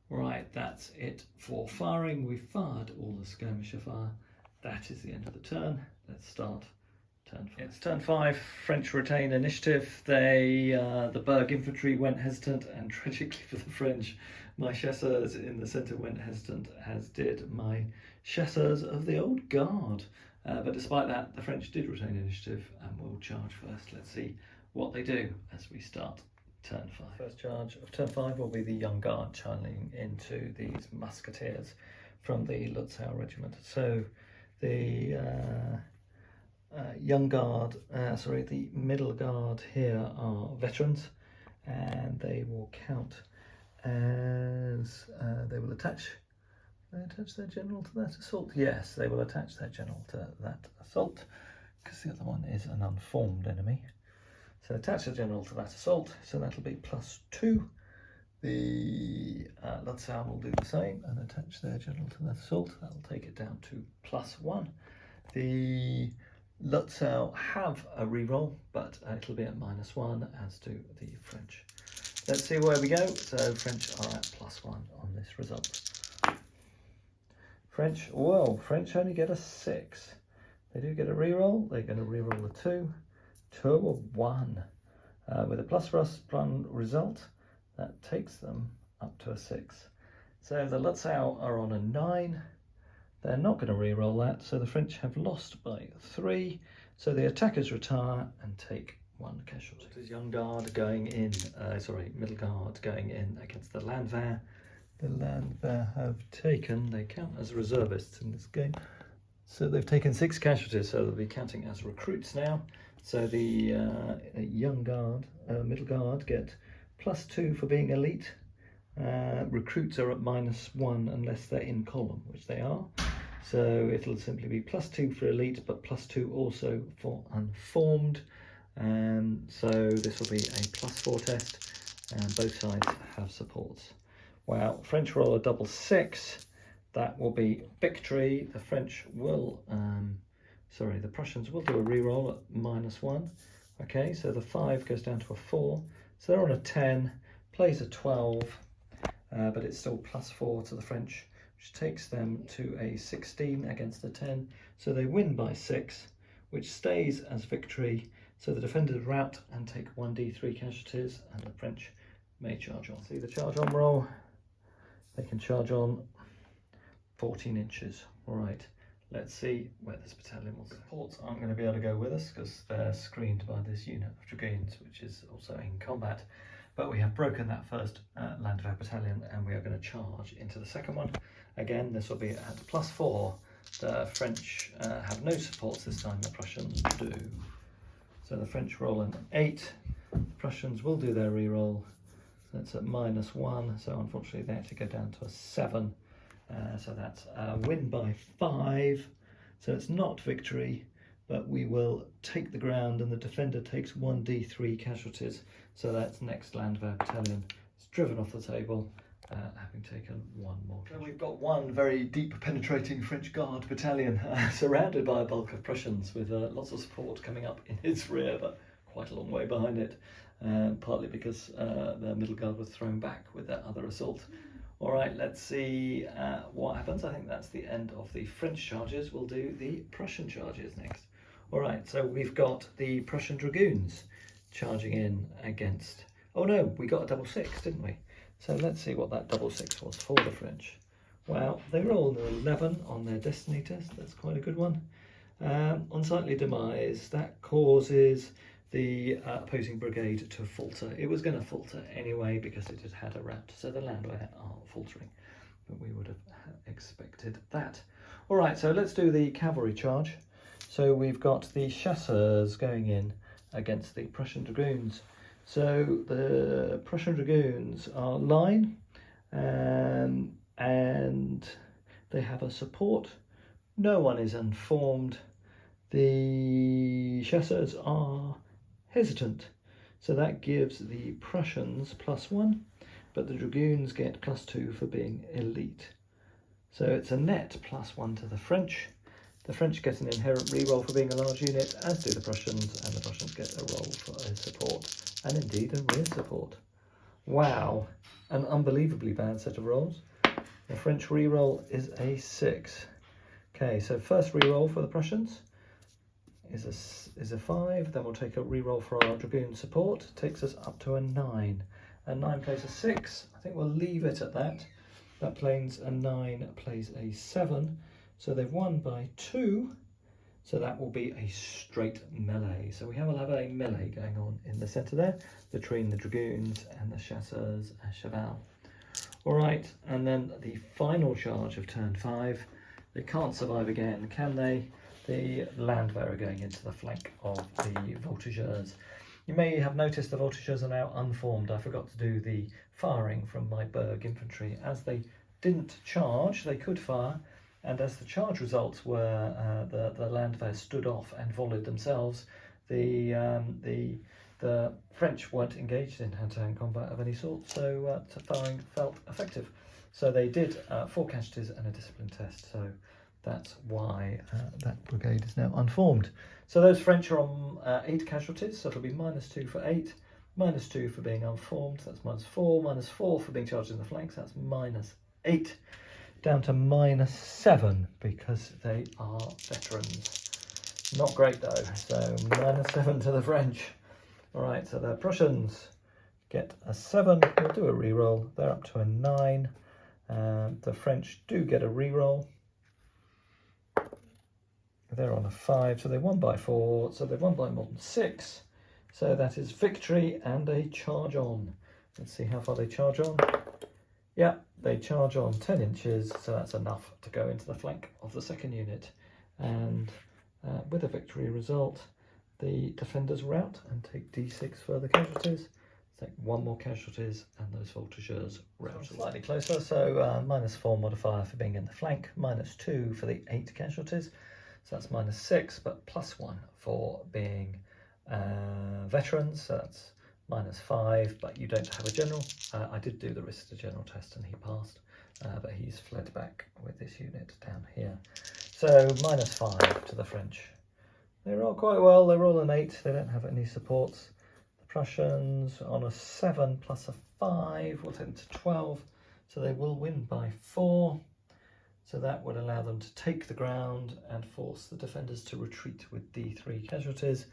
Right, that's it for firing. We've fired all the skirmisher fire. That is the end of the turn. Let's start turn 5. It's turn 5. French retain initiative. The Berg infantry went hesitant, and tragically for the French, my chasseurs in the centre went hesitant, as did my chasseurs of the old guard. But despite that, the French did retain initiative and will charge first. Let's see what they do as we start turn 5. First charge of turn 5 will be the Young Guard charging into these musketeers from the Lutzow regiment. So the Young Guard, the middle guard here are veterans, and they will count as they will attach. They attach their general to that assault? Yes, they will attach their general to that assault, because the other one is an unformed enemy. So attach the general to that assault, so that'll be +2. The Lutzow will do the same and attach their general to that assault. That'll take it down to +1. The Lutzow have a reroll, but it'll be at -1, as do the French. Let's see where we go. So French are at +1 on this result. French only get a 6. They do get a reroll. They're going to reroll a 2. 2 of 1 with a +1 result. That takes them up to a 6. So the Lutzow are on a 9. They're not going to re-roll that, so the French have lost by 3. So the attackers retire and take 1 casualty. This is young guard going in, middle guard going in against the Landwehr. The Landwehr have taken, they count as reservists in this game. So they've taken 6 casualties, so they'll be counting as recruits now. So the young guard, middle guard, get +2 for being elite. Recruits are at -1 unless they're in column, which they are. So it'll simply be +2 for elite, but +2 also for unformed. So this will be a +4 test, and both sides have supports. Wow, French roll a double 6. That will be victory. The French will, the Prussians will do a re-roll at -1. Okay, so the 5 goes down to a 4. So they're on a 10, plays a 12, but it's still +4 to the French, which takes them to a 16 against a 10. So they win by 6, which stays as victory. So the defenders rout and take 1d3 casualties, and the French may charge on. See the charge on roll? They can charge on 14 inches. All right, let's see where this battalion will go. Supports aren't going to be able to go with us because they're screened by this unit of dragoons, which is also in combat. But we have broken that first Landwehr battalion, and we are going to charge into the second one. Again, this will be at +4. The French have no supports this time, the Prussians do. So the French roll an 8. The Prussians will do their re-roll. That's at -1, so unfortunately they have to go down to a 7. So that's a win by 5. So it's not victory, but we will take the ground, and the defender takes 1d3 casualties. So that's next Landwehr battalion. It's driven off the table, having taken 1 more casualty. So we've got 1 very deep penetrating French Guard battalion surrounded by a bulk of Prussians, with lots of support coming up in its rear, but quite a long way behind it, partly because the middle guard was thrown back with that other assault. All right, let's see what happens. I think that's the end of the French charges. We'll do the Prussian charges next. All right, so we've got the Prussian dragoons charging in against... Oh no, we got a double 6, didn't we? So let's see what that double 6 was for the French. Well, they rolled an 11 on their destiny test. That's quite a good one. Unsightly demise, that causes the opposing brigade to falter. It was going to falter anyway because it had had a rout, so the Landwehr are faltering, but we would have expected that. All right, so let's do the cavalry charge. So we've got the chasseurs going in against the Prussian dragoons. So the Prussian dragoons are line, and they have a support. No one is unformed. The chasseurs are hesitant, so that gives the Prussians +1, but the dragoons get +2 for being elite. So it's a net +1 to the French. The French get an inherent re-roll for being a large unit, as do the Prussians, and the Prussians get a roll for a support, and indeed a rear support. Wow, an unbelievably bad set of rolls. The French re-roll is a 6. Okay, so first re-roll for the Prussians is a 5, then we'll take a re-roll for our dragoon support, takes us up to a 9. And 9 plays a 6, I think we'll leave it at that. That plays a 9, plays a 7, so they've won by 2, so that will be a straight melee. So we will have a melee going on in the centre there, between the dragoons and the chasseurs cheval. All right, and then the final charge of turn 5, they can't survive again, can they? The Landwehr are going into the flank of the voltigeurs. You may have noticed the voltigeurs are now unformed. I forgot to do the firing from my Berg infantry. As they didn't charge, they could fire, and as the charge results were the Landwehr stood off and volleyed themselves, the French weren't engaged in hand-to-hand combat of any sort, so firing felt effective. So they did 4 casualties and a discipline test. So that's why that brigade is now unformed. So those French are on 8 casualties, so it'll be -2 for 8, -2 for being unformed, that's -4, -4 for being charged in the flanks, that's -8, down to -7 because they are veterans. Not great though, so -7 to the French. All right, so the Prussians get a 7. We'll do a reroll. They're up to a 9. The French do get a reroll. They're on a 5, so they won by 4. So they've won by more than 6. So that is victory and a charge on. Let's see how far they charge on. Yeah, they charge on 10 inches, so that's enough to go into the flank of the second unit. And with a victory result, the defenders rout and take d6 further casualties. Take 1 more casualties, and those voltigeurs rout. Slightly closer, so -4 modifier for being in the flank, -2 for the 8 casualties. So that's -6, but +1 for being veterans, so that's -5, but you don't have a general. I did do the risk to general test and he passed, but he's fled back with this unit down here. So -5 to the French. They roll quite well, they roll an 8, they don't have any supports. The Prussians on a 7 plus a 5 will take them to 12, so they will win by 4. So that would allow them to take the ground and force the defenders to retreat with d3 casualties.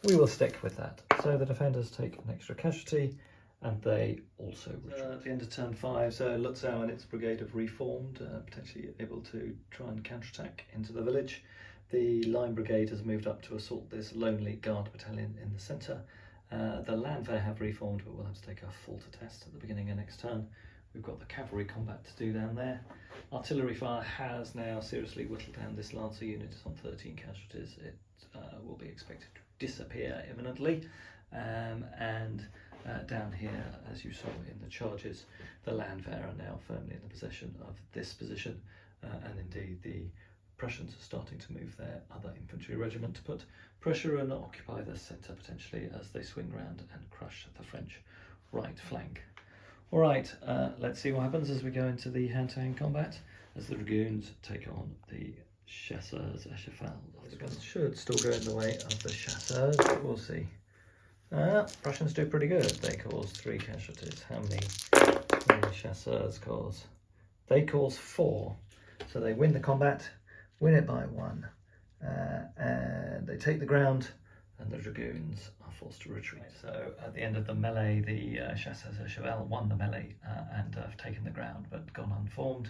We will stick with that. So the defenders take an extra casualty and they also retreat. At the end of turn 5, so Lutzow and its brigade have reformed, potentially able to try and counterattack into the village. The line brigade has moved up to assault this lonely guard battalion in the centre. The Landwehr have reformed, but we'll have to take a Falter test at the beginning of next turn. We've got the cavalry combat to do down there. Artillery fire has now seriously whittled down this Lancer unit. It's on 13 casualties. It will be expected to disappear imminently. Down here, as you saw in the charges, the Landwehr are now firmly in the possession of this position, and indeed the Prussians are starting to move their other infantry regiment to put pressure and occupy the centre potentially as they swing round and crush the French right flank. All right, let's see what happens as we go into the hand-to-hand combat, as the dragoons take on the chasseurs à cheval. The guns should still go in the way of the chasseurs, but we'll see. Prussians do pretty good. They cause 3 casualties. How many the chasseurs cause? They cause 4. So they win the combat, win it by 1, and they take the ground, and the dragoons are forced to retreat. So at the end of the melee, the chasseurs à cheval won the melee and have taken the ground, but gone unformed.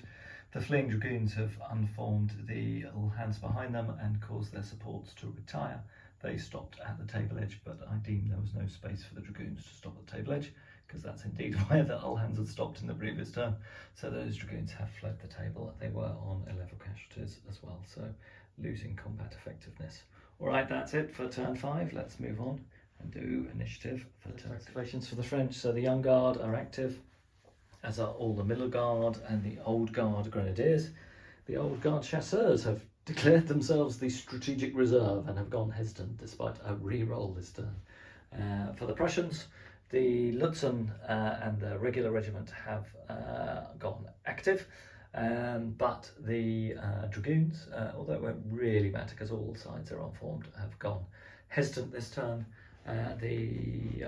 The fleeing dragoons have unformed the little hands behind them and caused their supports to retire. They stopped at the table edge, but I deemed there was no space for the dragoons to stop at the table edge, because that's indeed where the old hands had stopped in the previous turn. So those dragoons have fled the table. They were on 11 casualties as well, so losing combat effectiveness. All right, that's it for turn 5. Let's move on and do initiative for turn 6. Activations for the French. So the young guard are active, as are all the middle guard and the old guard grenadiers. The old guard chasseurs have declared themselves the strategic reserve and have gone hesitant despite a re-roll this turn. For the Prussians, the Lutzen and the regular regiment have gone active. But the dragoons, although it won't really matter because all sides are unformed, have gone hesitant this turn. The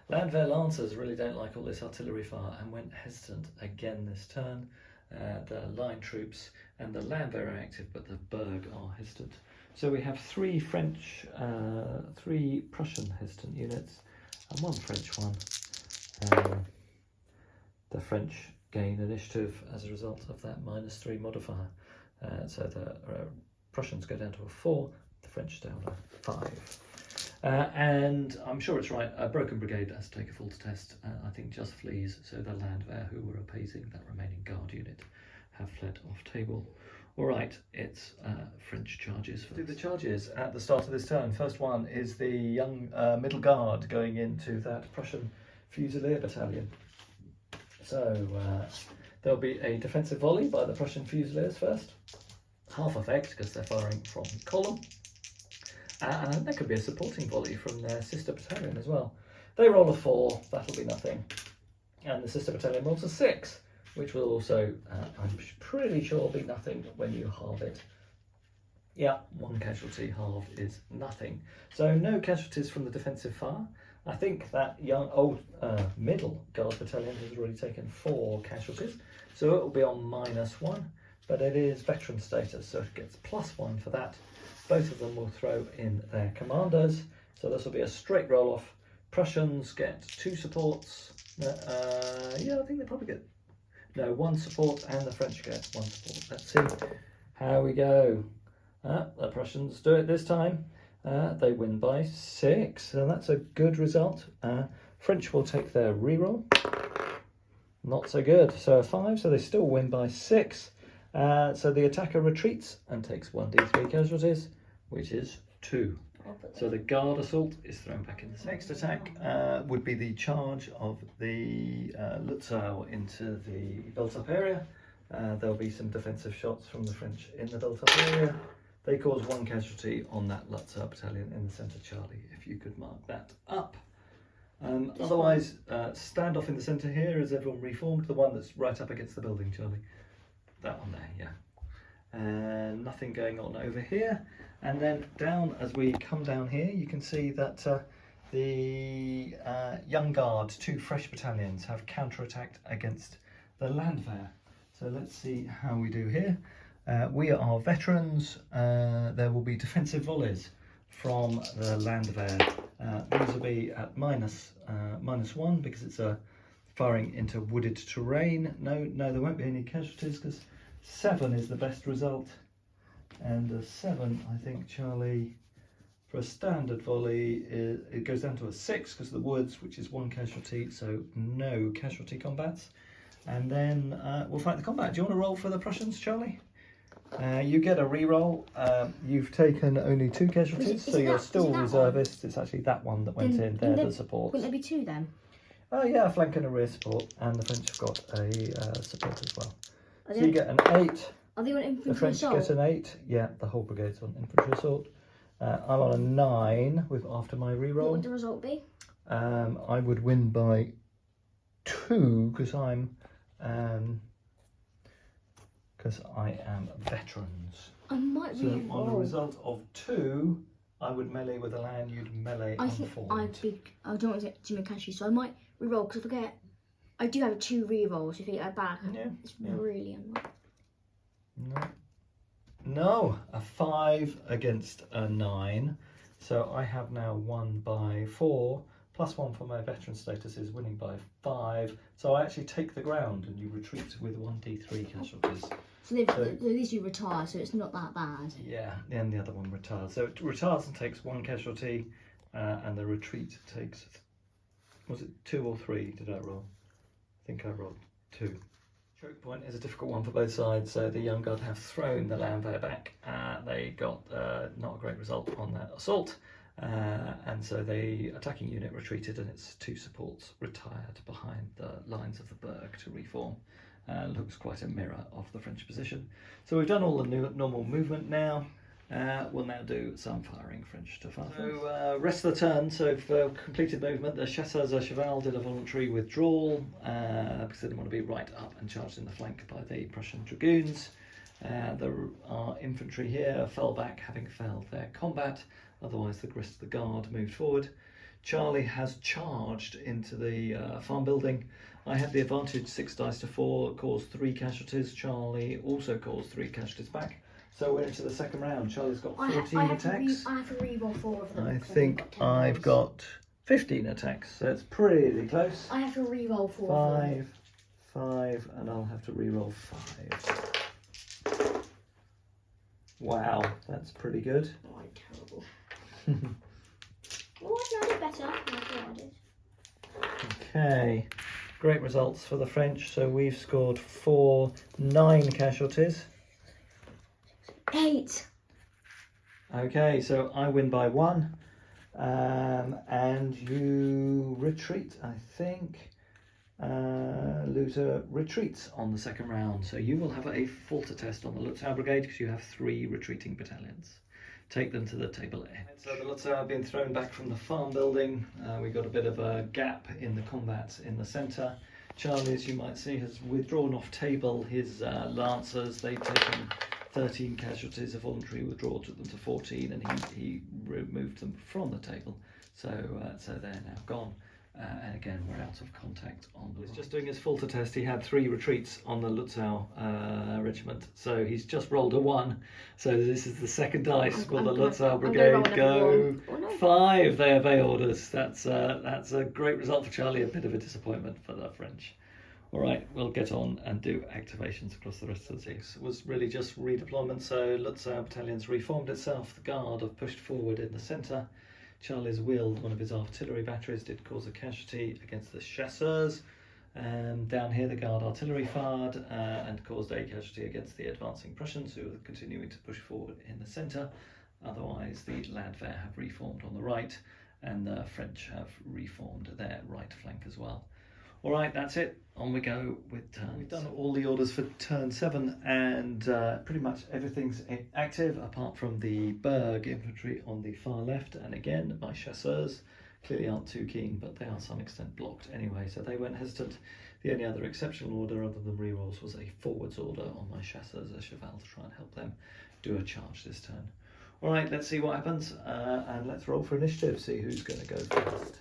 Landwehr Lancers really don't like all this artillery fire and went hesitant again this turn. The line troops and the Landwehr are active, but the Berg are hesitant. So we have 3 Prussian hesitant units and 1 French one. The French gain initiative as a result of that -3 modifier. So the Prussians go down to a 4, the French down to a 5. And I'm sure it's right, a broken brigade has to take a Falter test. I think just flees, so the Landwehr, who were appeasing that remaining guard unit, have fled off table. All right, it's French charges. Do the charges at the start of this turn. First one is the young middle guard going into that Prussian Fusilier battalion. So there'll be a defensive volley by the Prussian Fusiliers first, half effect because they're firing from column, and there could be a supporting volley from their sister battalion as well. They roll a 4, that'll be nothing, and the sister battalion rolls a 6, which will also, I'm pretty sure, be nothing when you halve it. Yeah, 1 casualty halved is nothing. So no casualties from the defensive fire. I think that young middle guard battalion has already taken 4 casualties, so it will be on -1, but it is veteran status, so it gets +1 for that. Both of them will throw in their commanders, so this will be a straight roll off Prussians get 2 supports. Yeah, I think they probably get 1 support, and the French get 1 support. Let's see how we go. The Prussians do it this time. They win by 6, so that's a good result. French will take their reroll. Not so good. So a 5, so they still win by 6. So the attacker retreats and takes 1d3 casualties, which is 2. So the guard assault is thrown back in. The next attack would be the charge of the Lutzow into the built-up area. There'll be some defensive shots from the French in the built-up area. They cause 1 casualty on that Lutzow battalion in the centre, Charlie, if you could mark that up. Otherwise, standoff in the centre here as everyone reformed, the one that's right up against the building, Charlie. That one there, yeah. And nothing going on over here. And then down, as we come down here, you can see that the Young Guard, 2 fresh battalions, have counterattacked against the Landwehr. So let's see how we do here. We are veterans. There will be defensive volleys from the Landwehr. These will be at -1 because it's firing into wooded terrain. No, there won't be any casualties because 7 is the best result. And a 7, I think, Charlie, for a standard volley, it goes down to a 6 because of the woods, which is 1 casualty, so no casualty combats. And then we'll fight the combat. Do you want to roll for the Prussians, Charlie? You get a re-roll. You've taken only 2 casualties, so you're still reservist. It's actually that one that went in there, the support. Wouldn't there be 2 then? Oh yeah, a flank and a rear support, and the French have got a support as well. So you get an 8. Are they on infantry The French assault? get an 8. Yeah, the whole brigade's on infantry assault. I'm on a 9 with after my re-roll. What would the result be? I would win by 2 because I'm veterans. I might So on a result of 2, I would melee with a land. You'd melee unformed. I don't want to get too many casualties, so I might re-roll because I forget. I do have 2 re-rolls. If you get back, it's really unlucky. No, a 5 against a 9. So I have now won by 4. +1 for my veteran status is winning by 5. So I actually take the ground and you retreat with 1d3 casualties. So at least you retire, so it's not that bad. Yeah, and the other one retires. So it retires and takes 1 casualty, and the retreat takes, was it 2 or 3 did I roll? I think I rolled 2. Choke point is a difficult one for both sides, so the Young Guard have thrown the Landwehr back. They got not a great result on that assault, and so the attacking unit retreated and its 2 supports retired behind the lines of the Berg to reform. Looks quite a mirror of the French position. So we've done all the normal movement now. We'll now do some firing French to fire. So rest of the turn, so for completed movement, the Chasseurs à Cheval did a voluntary withdrawal because they didn't want to be right up and charged in the flank by the Prussian dragoons. Our infantry here fell back, having failed their combat. Otherwise the rest of the guard moved forward. Charlie has charged into the farm building. I had the advantage, 6 dice to 4, caused 3 casualties. Charlie also caused 3 casualties back. So we're into the second round. Charlie's got 14 attacks. I have to re-roll 4 of them. I think I've got 15 attacks, so it's pretty close. I have to re-roll 4 of them. 5, and I'll have to re-roll 5. Wow, that's pretty good. Oh, I'm terrible. Oh, I've done it better than I thought I did. Okay, great results for the French. So we've scored 9 casualties. 8. Okay, so I win by 1, and you retreat, I think. Luther retreats on the second round, so you will have a falter test on the Lutzow Brigade because you have 3 retreating battalions. Take them to the table edge. So the Lutzow have been thrown back from the farm building. We got a bit of a gap in the combat in the centre. Charlie, as you might see, has withdrawn off table his lancers. They've taken 13 casualties. A voluntary withdrawal took them to 14, and he removed them from the table. So they're now gone. And again, we're out of contact on the. He's just doing his Falter test. He had 3 retreats on the Lutzow regiment, so he's just rolled a 1. So this is the second dice. Will the Lutzow brigade go? Oh, no. 5? They obey orders. That's a great result for Charlie. A bit of a disappointment for the French. All right, we'll get on and do activations across the rest of the teams. It was really just redeployment. So Lutzow battalion's reformed itself. The Guard have pushed forward in the centre. Charlie's wheeled one of his artillery batteries, did cause a casualty against the chasseurs. Down here the Guard artillery fired and caused a casualty against the advancing Prussians, who are continuing to push forward in the centre. Otherwise the Landwehr have reformed on the right, and the French have reformed their right flank as well. All right, that's it. On we go with turn. We've done all the orders for turn 7, and pretty much everything's active apart from the Berg infantry on the far left. And again, my chasseurs clearly aren't too keen, but they are to some extent blocked anyway, so they weren't hesitant. The only other exceptional order other than rerolls was a forwards order on my chasseurs as cheval to try and help them do a charge this turn. All right, let's see what happens, and let's roll for initiative, see who's going to go first.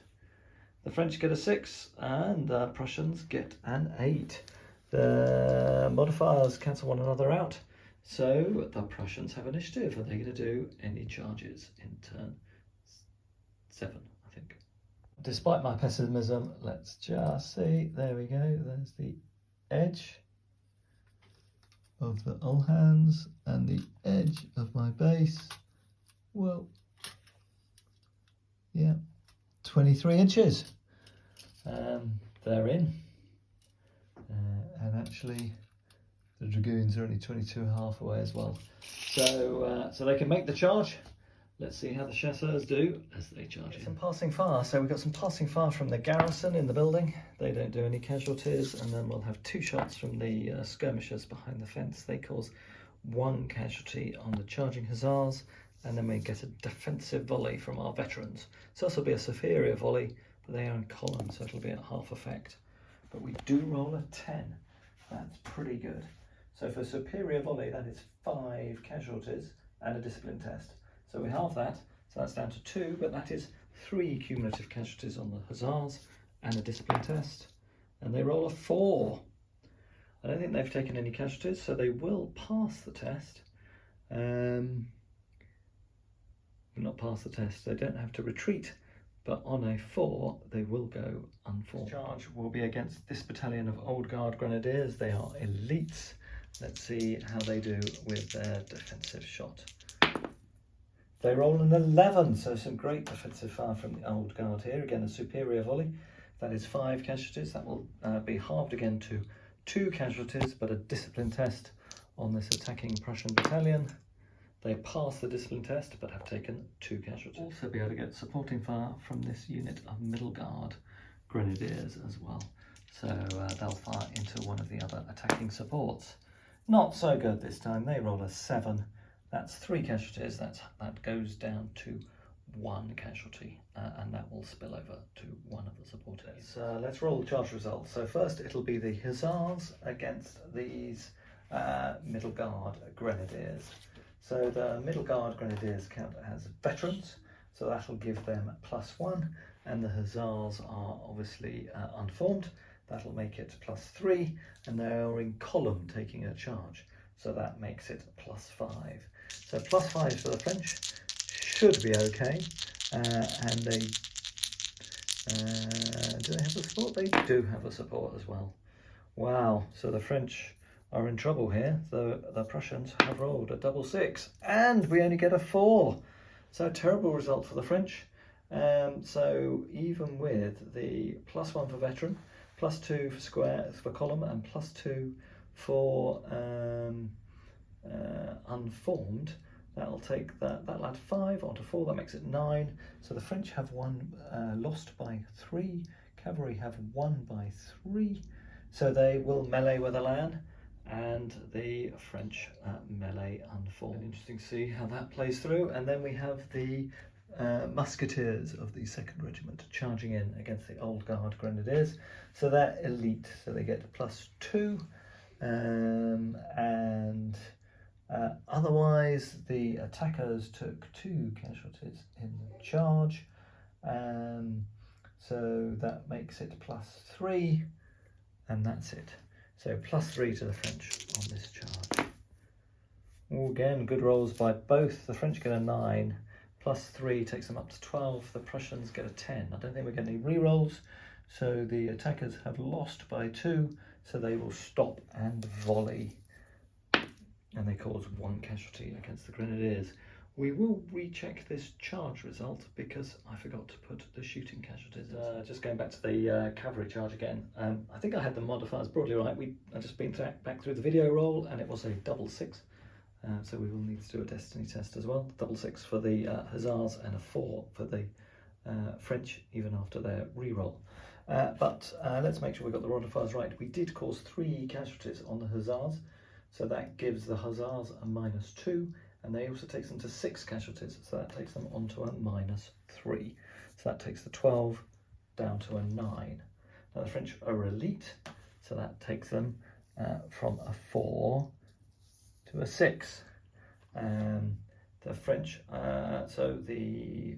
The French get a 6 and the Prussians get an 8. The modifiers cancel one another out. So the Prussians have initiative. Are they going to do any charges in turn 7, I think? Despite my pessimism, let's just see. There we go. There's the edge of the all hands and the edge of my base. Well, yeah. 23 inches. They're in, and actually the Dragoons are only 22.5 away as well. So they can make the charge. Let's see how the chasseurs do as they charge in. Some passing fire. So we've got some passing fire from the garrison in the building. They don't do any casualties, and then we'll have 2 shots from the skirmishers behind the fence. They cause 1 casualty on the charging hussars. And then we get a defensive volley from our veterans. So this will be a superior volley, but they are in column, so it'll be at half effect. But we do roll a 10. That's pretty good. So for superior volley, that is 5 casualties and a discipline test. So we halve that, so that's down to 2, but that is 3 cumulative casualties on the hussars and a discipline test. And they roll a 4. I don't think they've taken any casualties, so they will pass the test. Not pass the test, they don't have to retreat, but on a 4 they will go unformed. Charge will be against this battalion of Old Guard Grenadiers. They are elites. Let's see how they do with their defensive shot. They roll an 11, so some great defensive fire from the Old Guard here. Again, a superior volley. That is 5 casualties. That will be halved again to 2 casualties, but a discipline test on this attacking Prussian battalion. They pass the discipline test, but have taken 2 casualties. Also be able to get supporting fire from this unit of Middle Guard Grenadiers as well. So they'll fire into one of the other attacking supports. Not so good this time. They roll a 7. That's 3 casualties. That goes down to 1 casualty, and that will spill over to one of the supporters. Let's roll the charge results. So first it'll be the Hussars against these Middle Guard Grenadiers. So the Middle Guard Grenadiers count as veterans, so that'll give them +1, and the Hussars are obviously unformed. That'll make it +3, and they are in column taking a charge, so that makes it +5. So +5 for the French should be okay, and they do they have a support? They do have a support as well. Wow, so the French are in trouble here. The Prussians have rolled a double 6, and we only get a 4. So terrible result for the French. So even with the +1 for veteran, +2 for square for column, and +2 for unformed, that'll add 5 onto 4. That makes it 9. So the French have lost by 3. Cavalry have won by 3. So they will melee with a land, and the French melee unformed. Interesting to see how that plays through. And then we have the musketeers of the 2nd Regiment charging in against the Old Guard Grenadiers. So they're elite, so they get +2, and otherwise the attackers took 2 casualties in the charge. So that makes it +3, and that's it. So +3 to the French on this charge. Again, good rolls by both. The French get a 9, +3 takes them up to 12. The Prussians get a 10. I don't think we're getting any re-rolls, so the attackers have lost by 2, so they will stop and volley. And they cause 1 casualty against the Grenadiers. We will recheck this charge result because I forgot to put the shooting casualties. Just going back to the cavalry charge again. I think I had the modifiers broadly right. I just been back through the video roll, and it was a 6. So we will need to do a destiny test as well. 6 for the Hussars and a 4 for the French, even after their re-roll. But let's make sure we got the modifiers right. We did cause 3 casualties on the Hussars, so that gives the Hussars a -2, and they also takes them to 6 casualties, so that takes them onto a -3. So that takes the 12 down to a 9. Now the French are elite, so that takes them from a 4 to a 6. The French, so the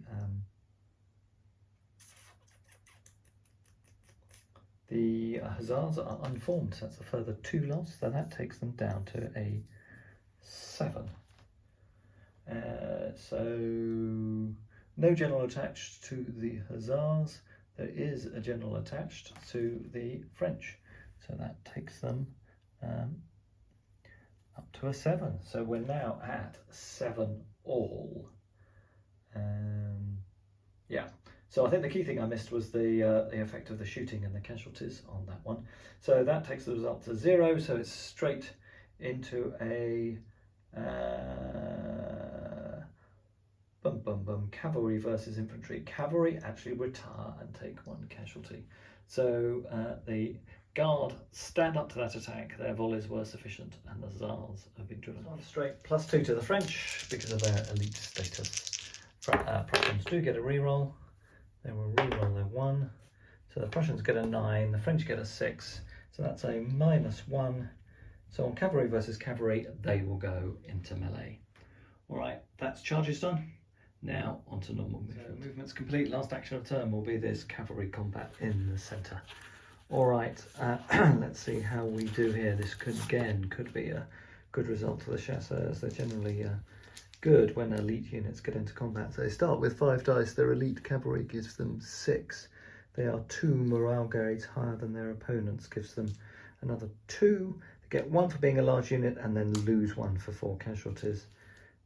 Hussars are unformed, so that's a further 2 loss, so that takes them down to a 7. So no general attached to the Hussars. There is a general attached to the French, so that takes them up to a 7. So we're now at 7 all. Yeah. So I think the key thing I missed was the effect of the shooting and the casualties on that one. So that takes the result to 0. So it's straight into a cavalry versus infantry. Cavalry actually retire and take 1 casualty. So the Guard stand up to that attack. Their volleys were sufficient, and the Tsars have been driven on straight. +2 to the French because of their elite status. Prussians do get a re-roll. They will re-roll their 1. So the Prussians get a 9. The French get a 6. So that's a -1. So on cavalry versus cavalry, they will go into melee. All right, that's charges done. Now onto normal movement. So movement's complete. Last action of turn will be this cavalry combat in the centre. All right, let's see how we do here. This could be a good result for the chasseurs. They're generally good when elite units get into combat. So they start with 5 dice. Their elite cavalry gives them 6. They are 2 morale grades higher than their opponents, gives them another 2. They get 1 for being a large unit and then lose 1 for 4 casualties.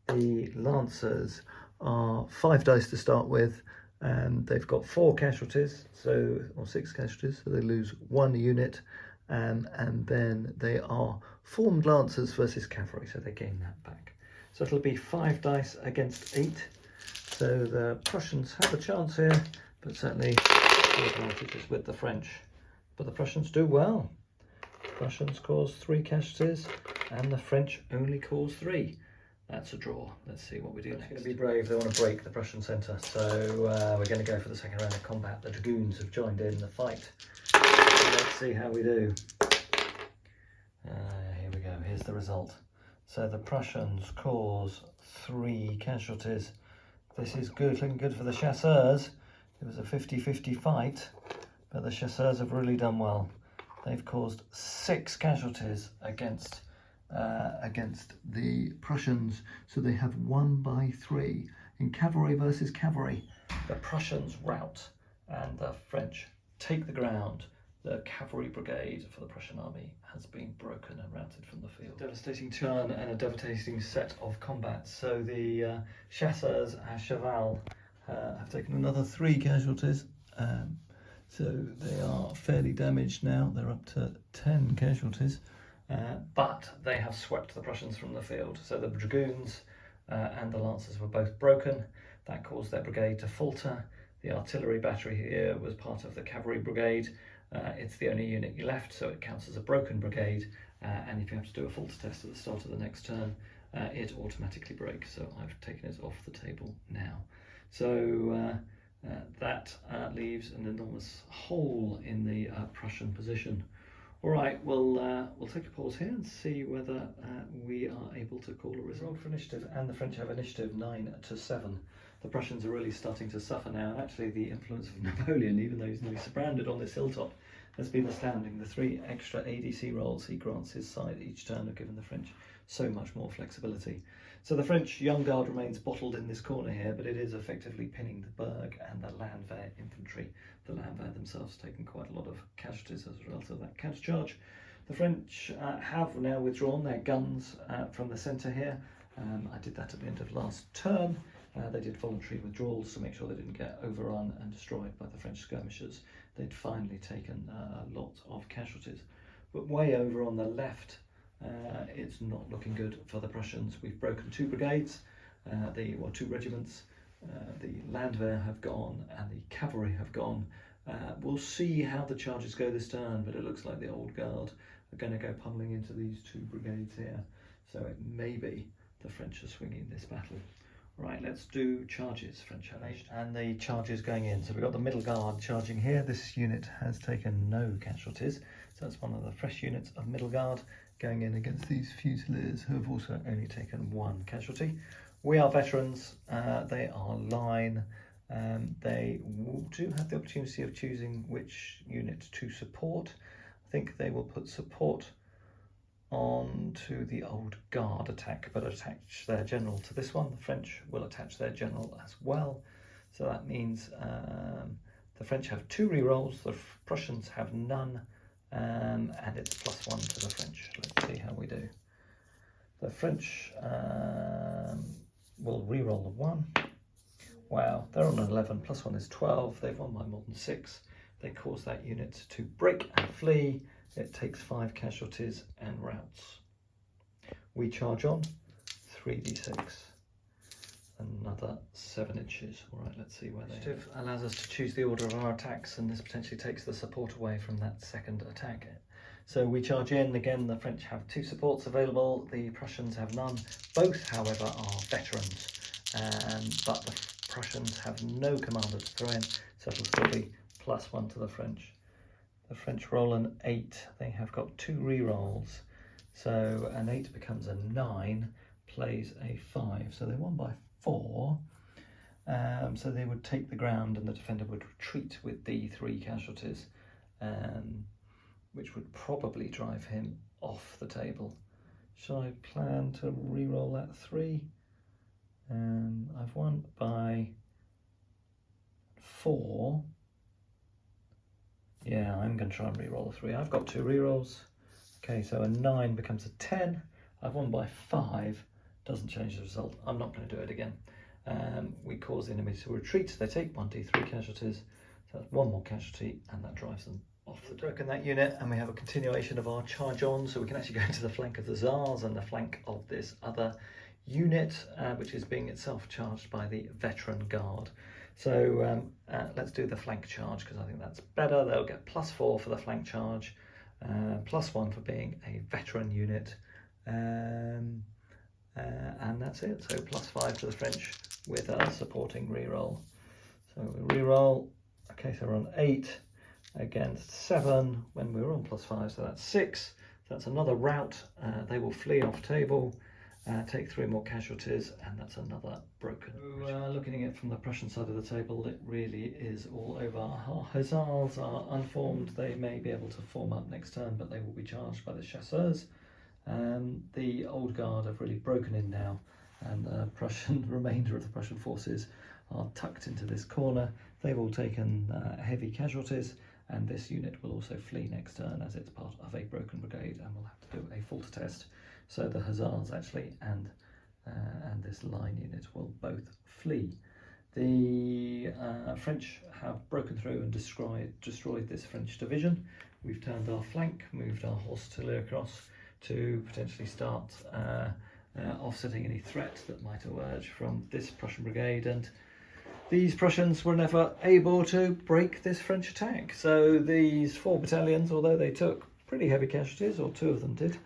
The Lancers are 5 dice to start with, and they've got 4 casualties, or 6 casualties, so they lose 1 unit, and then they are formed Lancers versus cavalry, so they gain that back. So it'll be 5 dice against 8. So the Prussians have a chance here, but certainly the advantage is with the French. But the Prussians do well. The Prussians cause 3 casualties, and the French only cause 3. That's a draw. Let's see what we do next. It's going to be brave. They want to break the Prussian centre, so we're going to go for the second round of combat. The Dragoons have joined in the fight. So let's see how we do. Here we go. Here's the result. So the Prussians cause 3 casualties. This is good, looking good for the chasseurs. It was a 50-50 fight, but the chasseurs have really done well. They've caused 6 casualties against the Prussians, so they have 1 by 3. In cavalry versus cavalry, the Prussians rout and the French take the ground. The cavalry brigade for the Prussian army has been broken and routed from the field. Devastating turn and a devastating set of combats. So the chasseurs à cheval have taken another 3 casualties. So they are fairly damaged now. They're up to 10 casualties. But they have swept the Prussians from the field. So the Dragoons and the Lancers were both broken. That caused their brigade to falter. The artillery battery here was part of the cavalry brigade. It's the only unit left, so it counts as a broken brigade. And if you have to do a falter test at the start of the next turn, it automatically breaks. So I've taken it off the table now. So that leaves an enormous hole in the Prussian position. All right, we'll take a pause here and see whether we are able to call a result for initiative. And the French have initiative 9 to 7. the Prussians are really starting to suffer now, and actually the influence of Napoleon, even though he's nearly surrounded on this hilltop, has been astounding. The 3 extra ADC rolls he grants his side each turn have given the French so much more flexibility. So the French Young Guard remains bottled in this corner here, but it is effectively pinning the Berg and the Landwehr infantry. The Landwehr themselves taking quite a lot of casualties as a result of that countercharge. The French have now withdrawn their guns from the centre here. I did that at the end of last turn. They did voluntary withdrawals to make sure they didn't get overrun and destroyed by the French skirmishers. They'd finally taken a lot of casualties. But way over on the left, it's not looking good for the Prussians. We've broken 2 brigades, 2 regiments. The Landwehr have gone and the cavalry have gone. We'll see how the charges go this turn, but it looks like the Old Guard are going to go pummeling into these 2 brigades here. So it may be the French are swinging this battle. Right, let's do charges, French LH, and the charges going in. So we've got the Middle Guard charging here. This unit has taken no casualties. So that's one of the fresh units of Middle Guard going in against these Fusiliers who have also only taken 1 casualty. We are veterans, they are line. They do have the opportunity of choosing which unit to support. I think they will put support on to the Old Guard attack, but attach their general to this one. The French will attach their general as well. So that means the French have 2 rerolls, the Prussians have none, and it's +1 to the French. Let's see how we do. The French will reroll the 1. Wow, they're on an 11, +1 is 12. They've won by more than 6. They cause that unit to break and flee. It takes 5 casualties and routes. We charge on, 3d6, another 7 inches. All right, let's see where they are. Allows us to choose the order of our attacks, and this potentially takes the support away from that second attack. So we charge in. Again, the French have 2 supports available, the Prussians have none. Both, however, are veterans, but the Prussians have no commander to throw in, so it'll still be +1 to the French. The French roll an 8. They have got 2 re-rolls, so an 8 becomes a 9, plays a 5. So they won by 4. So they would take the ground and the defender would retreat with the 3 casualties, which would probably drive him off the table. Shall I plan to re-roll that 3? I've won by 4. Yeah, I'm going to try and re-roll a 3. I've got 2 re-rolls. Okay, so a 9 becomes a 10. I've won by 5. Doesn't change the result. I'm not going to do it again. We cause the enemy to retreat. They take 1d3 casualties. So that's 1 more casualty, and that drives them off the broken that unit. And we have a continuation of our charge on, so we can actually go into the flank of the Tsars and the flank of this other unit, which is being itself charged by the Veteran Guard. So let's do the flank charge, because I think that's better. They'll get +4 for the flank charge, +1 for being a veteran unit, and that's it. So +5 to the French with a supporting reroll. So we reroll. Okay, so we're on 8 against 7 when we were on +5, so that's 6. So that's another rout. They will flee off table. Take 3 more casualties, and that's another broken. Looking at it from the Prussian side of the table, it really is all over. Our hussars are unformed. They may be able to form up next turn, but they will be charged by the chasseurs. The Old Guard have really broken in now, and the remainder of the Prussian forces are tucked into this corner. They've all taken heavy casualties, and this unit will also flee next turn as it's part of a broken brigade, and we'll have to do a falter test. So the hussars actually and this line unit will both flee. The French have broken through and destroyed this French division. We've turned our flank, moved our horse artillery across to potentially start offsetting any threat that might emerge from this Prussian brigade, and these Prussians were never able to break this French attack. So these 4 battalions, although they took pretty heavy casualties, or 2 of them did,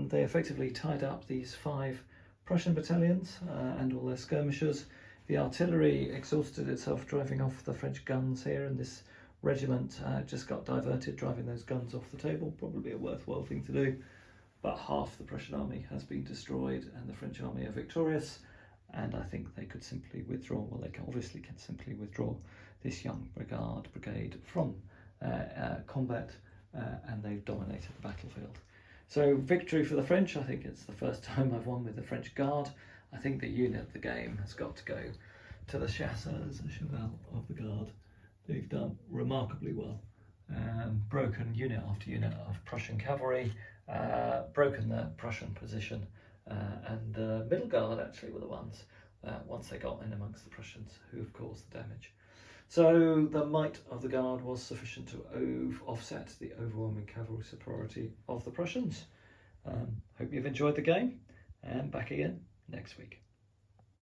they effectively tied up these 5 Prussian battalions and all their skirmishers. The artillery exhausted itself driving off the French guns here, and this regiment just got diverted, driving those guns off the table. Probably a worthwhile thing to do. But half the Prussian army has been destroyed, and the French army are victorious. and I think they could simply withdraw. Well, they obviously can simply withdraw this young brigade from combat, and they've dominated the battlefield. So victory for the French. I think it's the first time I've won with the French Guard. I think the unit of the game has got to go to the chasseurs and cheval of the Guard. They've done remarkably well. Broken unit after unit of Prussian cavalry, broken the Prussian position, and the middle guard actually were the ones, once they got in amongst the Prussians, who have caused the damage. So the might of the Guard was sufficient to offset the overwhelming cavalry superiority of the Prussians. Hope you've enjoyed the game, and back again next week.